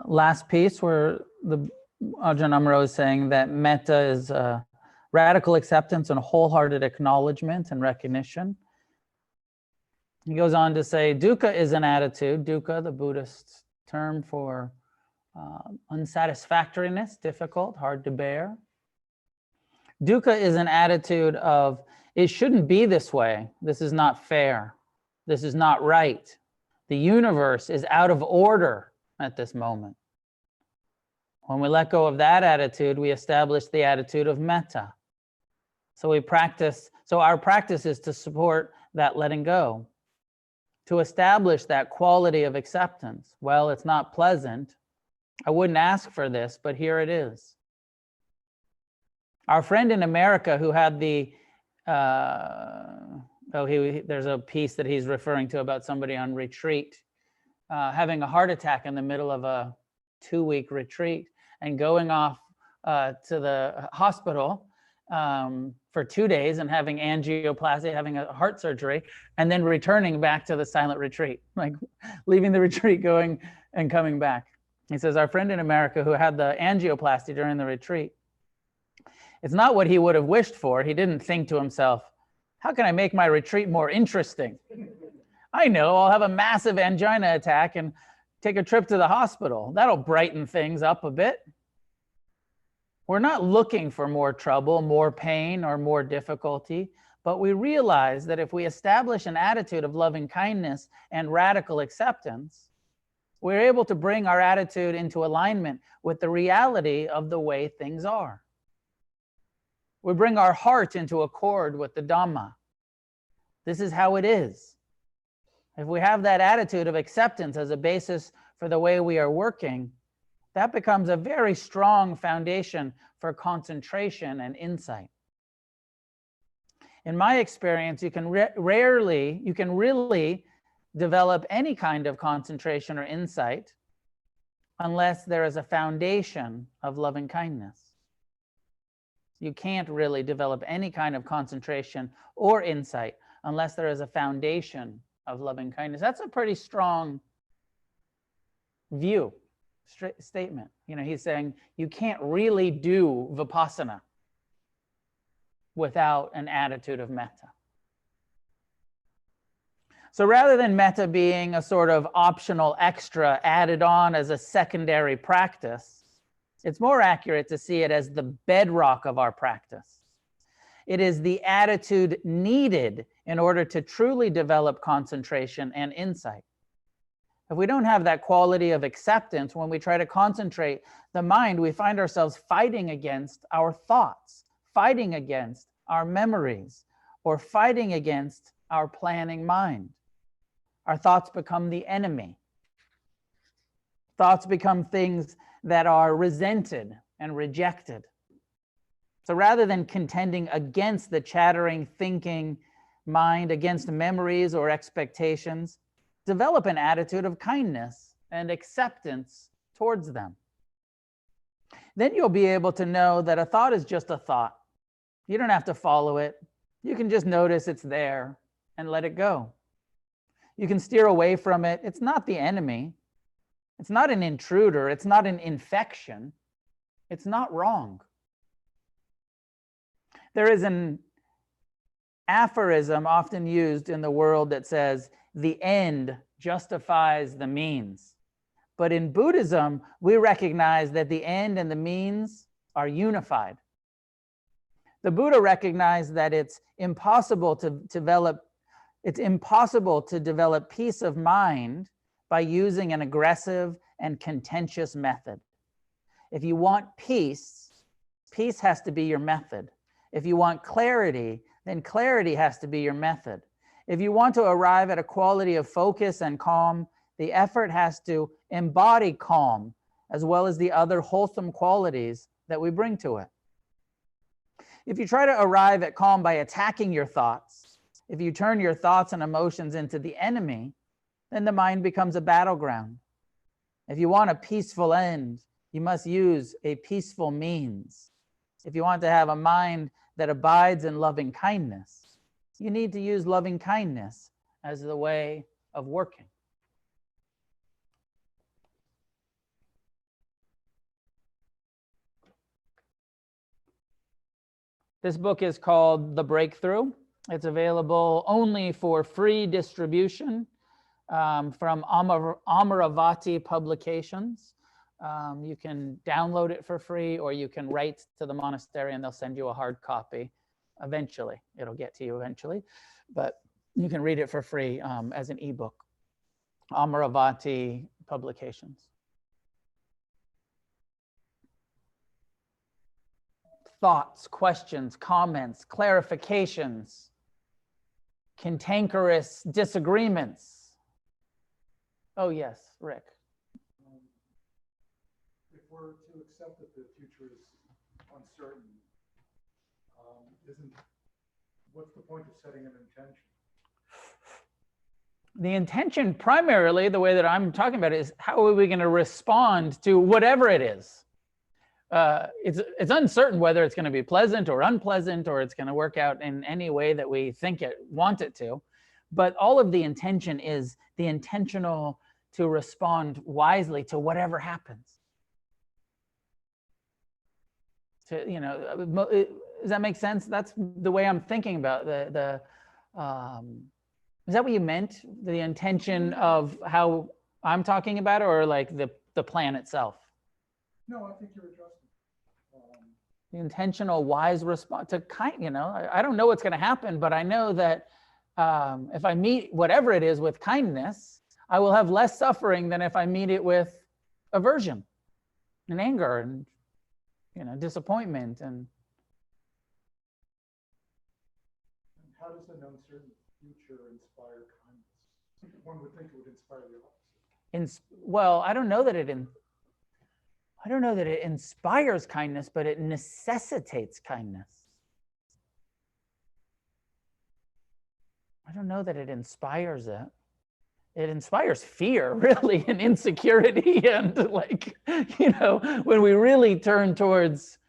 last piece where the Ajahn Amaro is saying that metta is radical acceptance and wholehearted acknowledgement and recognition. He goes on to say, dukkha is an attitude, dukkha, the Buddhist term for unsatisfactoriness, difficult, hard to bear. Dukkha is an attitude of, it shouldn't be this way. This is not fair. This is not right. The universe is out of order at this moment. When we let go of that attitude, we establish the attitude of metta. So our practice is to support that letting go, to establish that quality of acceptance. Well, it's not pleasant. I wouldn't ask for this, but here it is. Our friend in America who had there's a piece that he's referring to about somebody on retreat, having a heart attack in the middle of a 2-week retreat and going off to the hospital for 2 days and having angioplasty, having a heart surgery, and then returning back to the silent retreat, like leaving the retreat, going and coming back. He says, our friend in America who had the angioplasty during the retreat, it's not what he would have wished for. He didn't think to himself, how can I make my retreat more interesting? I know, I'll have a massive angina attack and take a trip to the hospital. That'll brighten things up a bit. We're not looking for more trouble, more pain, or more difficulty, but we realize that if we establish an attitude of loving kindness and radical acceptance, we're able to bring our attitude into alignment with the reality of the way things are. We bring our heart into accord with the Dhamma. This is how it is. If we have that attitude of acceptance as a basis for the way we are working, that becomes a very strong foundation for concentration and insight. In my experience, you can really develop any kind of concentration or insight unless there is a foundation of loving kindness. You can't really develop any kind of concentration or insight unless there is a foundation of loving kindness. That's a pretty strong statement. He's saying you can't really do vipassana without an attitude of metta. So rather than metta being a sort of optional extra added on as a secondary practice, it's more accurate to see it as the bedrock of our practice. It is the attitude needed in order to truly develop concentration and insight. If we don't have that quality of acceptance, when we try to concentrate the mind, we find ourselves fighting against our thoughts, fighting against our memories, or fighting against our planning mind. Our thoughts become the enemy. Thoughts become things that are resented and rejected. So rather than contending against the chattering, thinking mind, against memories or expectations, develop an attitude of kindness and acceptance towards them. Then you'll be able to know that a thought is just a thought. You don't have to follow it. You can just notice it's there and let it go. You can steer away from it. It's not the enemy. It's not an intruder. It's not an infection. It's not wrong. There is an aphorism often used in the world that says, the end justifies the means. But in Buddhism, we recognize that the end and the means are unified. The Buddha recognized that it's impossible to develop peace of mind by using an aggressive and contentious method. If you want peace, peace has to be your method. If you want clarity, then clarity has to be your method. If you want to arrive at a quality of focus and calm, the effort has to embody calm, as well as the other wholesome qualities that we bring to it. If you try to arrive at calm by attacking your thoughts, if you turn your thoughts and emotions into the enemy, then the mind becomes a battleground. If you want a peaceful end, you must use a peaceful means. If you want to have a mind that abides in loving kindness, you need to use loving kindness as the way of working. This book is called The Breakthrough. It's available only for free distribution from Amaravati Publications. You can download it for free, or you can write to the monastery and they'll send you a hard copy eventually. It'll get to you eventually, but you can read it for free as an ebook. Amaravati Publications. Thoughts, questions, comments, clarifications, cantankerous disagreements. Oh yes, Rick. If we're to accept that the future is uncertain, what's the point of setting an intention? The intention primarily, the way that I'm talking about it, is how are we going to respond to whatever it is? It's uncertain whether it's going to be pleasant or unpleasant, or it's going to work out in any way that we want it to. But all of the intention is the intentional to respond wisely to whatever happens. Does that make sense? That's the way I'm thinking about is that what you meant? The intention of how I'm talking about it, or like the plan itself? No, I think you're addressing the intentional, wise response to I don't know what's going to happen, but I know that if I meet whatever it is with kindness, I will have less suffering than if I meet it with aversion and anger and disappointment. And how does an uncertain future inspire kindness? One would think it would inspire the opposite. Well, I don't know that it inspires kindness, but it necessitates kindness. I don't know that it inspires it. It inspires fear, really, and insecurity, and when we really turn towards,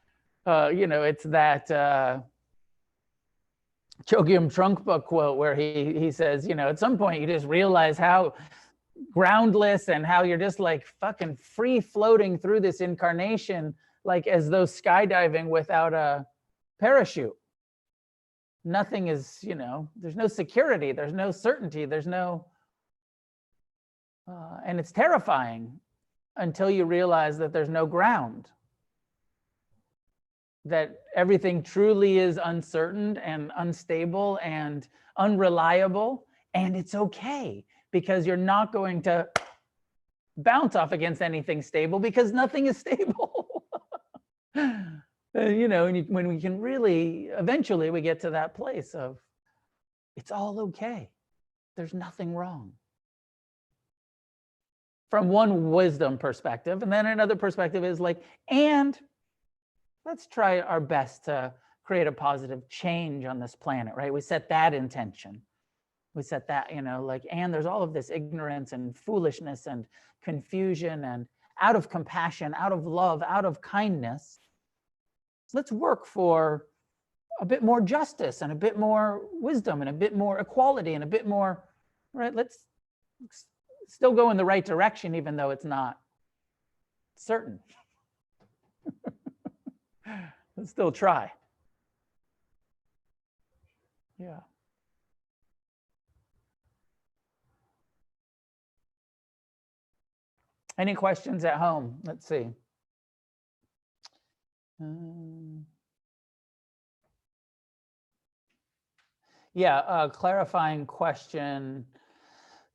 it's that Chogyam Trungpa quote where he says, at some point you just realize how groundless and how you're just like fucking free floating through this incarnation, like as though skydiving without a parachute. Nothing is, there's no security, there's no certainty, there's no, and it's terrifying until you realize that there's no ground, that everything truly is uncertain and unstable and unreliable, and it's okay, because you're not going to bounce off against anything stable, because nothing is stable. When we can really, eventually we get to that place of, it's all okay. There's nothing wrong. From one wisdom perspective, and then another perspective is like, and let's try our best to create a positive change on this planet, right? We set that intention. We set that, and there's all of this ignorance and foolishness and confusion, and out of compassion, out of love, out of kindness, let's work for a bit more justice and a bit more wisdom and a bit more equality and a bit more, right? Let's still go in the right direction, even though it's not certain. Let's still try. Yeah. Any questions at home? Let's see. A clarifying question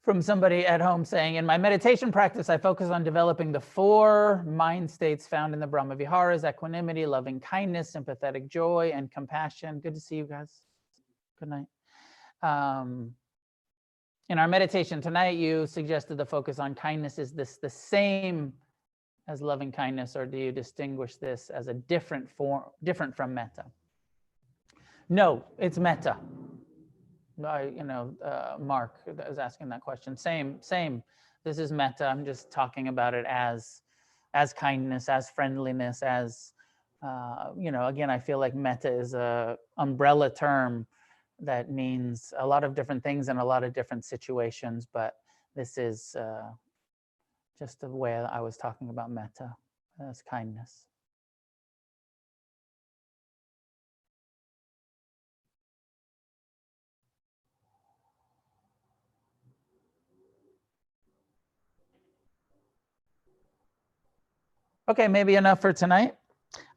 from somebody at home saying, in my meditation practice, I focus on developing the 4 mind states found in the Brahma Viharas: equanimity, loving kindness, sympathetic joy, and compassion. Good to see you guys. Good night. In our meditation tonight, you suggested the focus on kindness. Is this the same as loving kindness, or do you distinguish this as a different form, different from metta? No, it's metta. Mark was asking that question. Same. This is metta. I'm just talking about it as kindness, as friendliness, as again, I feel like metta is a umbrella term that means a lot of different things in a lot of different situations, but this is just the way I was talking about metta as kindness. Okay, maybe enough for tonight.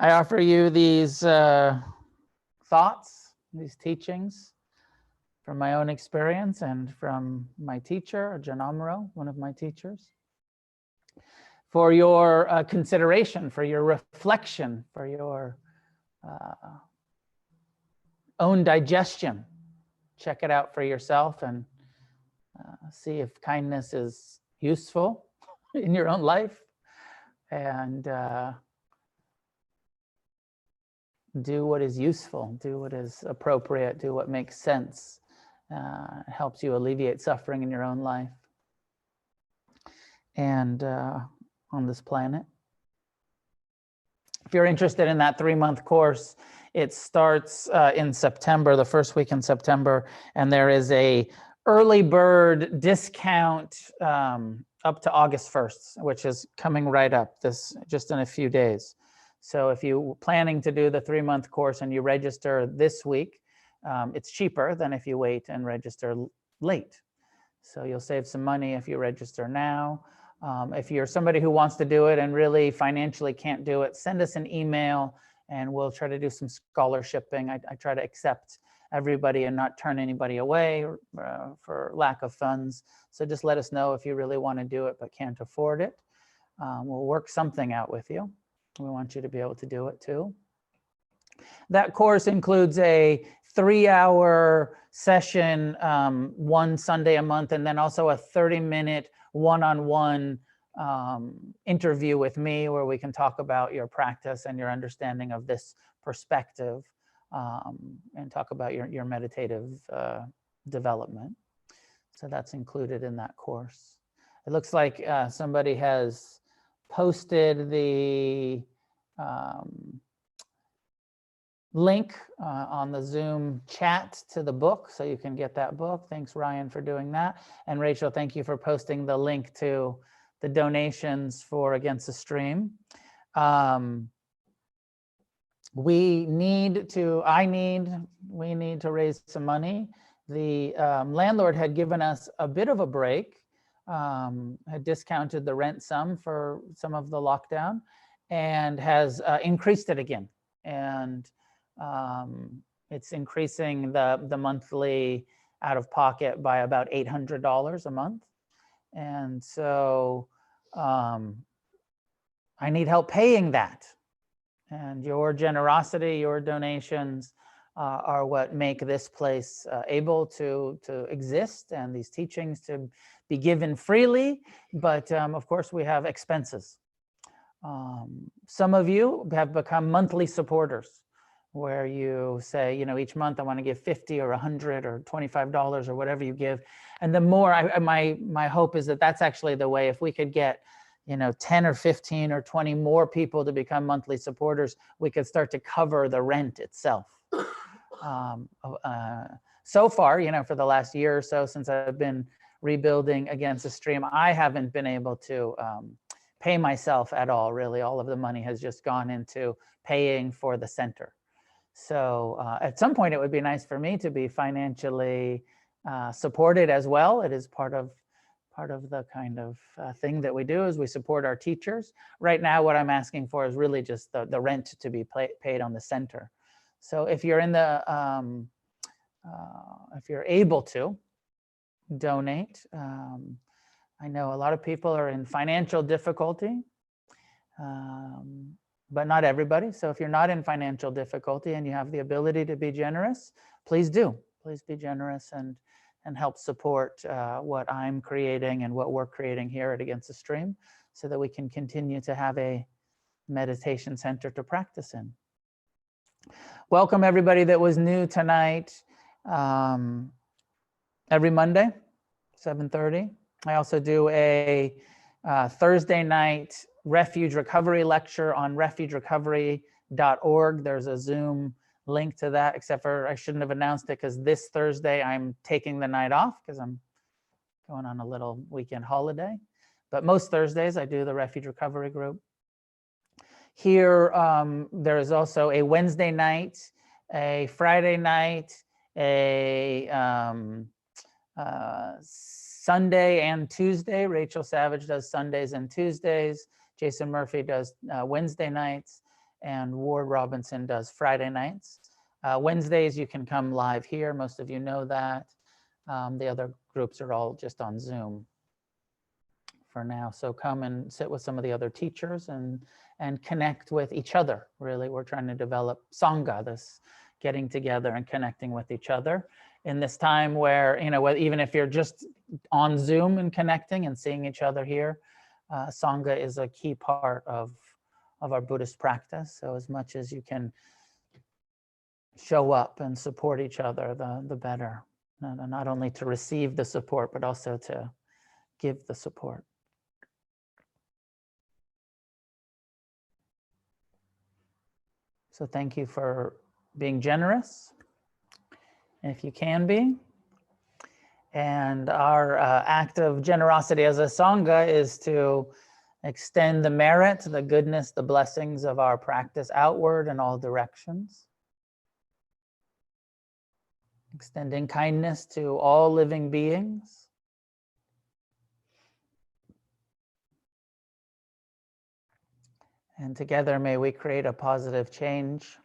I offer you these thoughts, these teachings from my own experience and from my teacher, Janamro, one of my teachers, for your consideration, for your reflection, for your own digestion. Check it out for yourself and see if kindness is useful in your own life, and do what is useful, do what is appropriate, do what makes sense, helps you alleviate suffering in your own life and on this planet. If you're interested in that 3-month course, it starts in September, the first week in September, and there is a early bird discount up to August 1st, which is coming right up just in a few days. So if you're planning to do the 3-month course and you register this week, it's cheaper than if you wait and register late. So you'll save some money if you register now. If you're somebody who wants to do it and really financially can't do it, send us an email and we'll try to do some scholarshiping. I try to accept everybody and not turn anybody away for lack of funds. So just let us know if you really want to do it but can't afford it. We'll work something out with you. We want you to be able to do it too. That course includes a 3-hour session, one Sunday a month, and then also a 30-minute one-on-one interview with me where we can talk about your practice and your understanding of this perspective, and talk about your meditative development. So that's included in that course. It looks like somebody has posted the link on the Zoom chat to the book, so you can get that book. Thanks, Ryan, for doing that. And Rachel, thank you for posting the link to the donations for Against the Stream. We need to raise some money. The landlord had given us a bit of a break, had discounted the rent some for some of the lockdown, and has increased it again. And it's increasing the monthly out of pocket by about $800 a month. And so I need help paying that. And your generosity, your donations are what make this place able to exist and these teachings to be given freely. But of course, we have expenses. Some of you have become monthly supporters, where you say, each month I want to give $50 or $100 or $25 or whatever you give. And the more, my hope is that that's actually the way. If we could get 10 or 15 or 20 more people to become monthly supporters, we could start to cover the rent itself. So far, for the last year or so, since I've been rebuilding Against the Stream, I haven't been able to pay myself at all, really. All of the money has just gone into paying for the center. So at some point, it would be nice for me to be financially supported as well. It is part of the kind of thing that we do, is we support our teachers. Right now, what I'm asking for is really just the rent to be paid on the center. So if you're in the, if you're able to donate, I know a lot of people are in financial difficulty, but not everybody. So if you're not in financial difficulty and you have the ability to be generous, please do. Please be generous and and help support what I'm creating and what we're creating here at Against the Stream, so that we can continue to have a meditation center to practice in. Welcome everybody that was new tonight. Every Monday, 7:30. I also do a Thursday night refuge recovery lecture on refugerecovery.org. There's a Zoom link to that, except for I shouldn't have announced it because this Thursday I'm taking the night off because I'm going on a little weekend holiday. But most Thursdays I do the refuge recovery group. Here, there is also a Wednesday night, a Friday night, a Sunday and Tuesday. Rachel Savage does Sundays and Tuesdays. Jason Murphy does Wednesday nights, and Ward Robinson does Friday nights. Wednesdays you can come live here. Most of you know that. The other groups are all just on Zoom for now. So come and sit with some of the other teachers and connect with each other. Really, we're trying to develop Sangha, this getting together and connecting with each other in this time where, you know, even if you're just on Zoom and connecting and seeing each other here, Sangha is a key part of our Buddhist practice. So as much as you can show up and support each other, the better. Not only to receive the support, but also to give the support. So thank you for being generous, if you can be. And our act of generosity as a Sangha is to extend the merit, the goodness, the blessings of our practice outward in all directions. Extending kindness to all living beings. And together may we create a positive change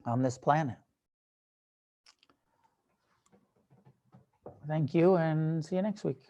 on this planet. Thank you, and see you next week.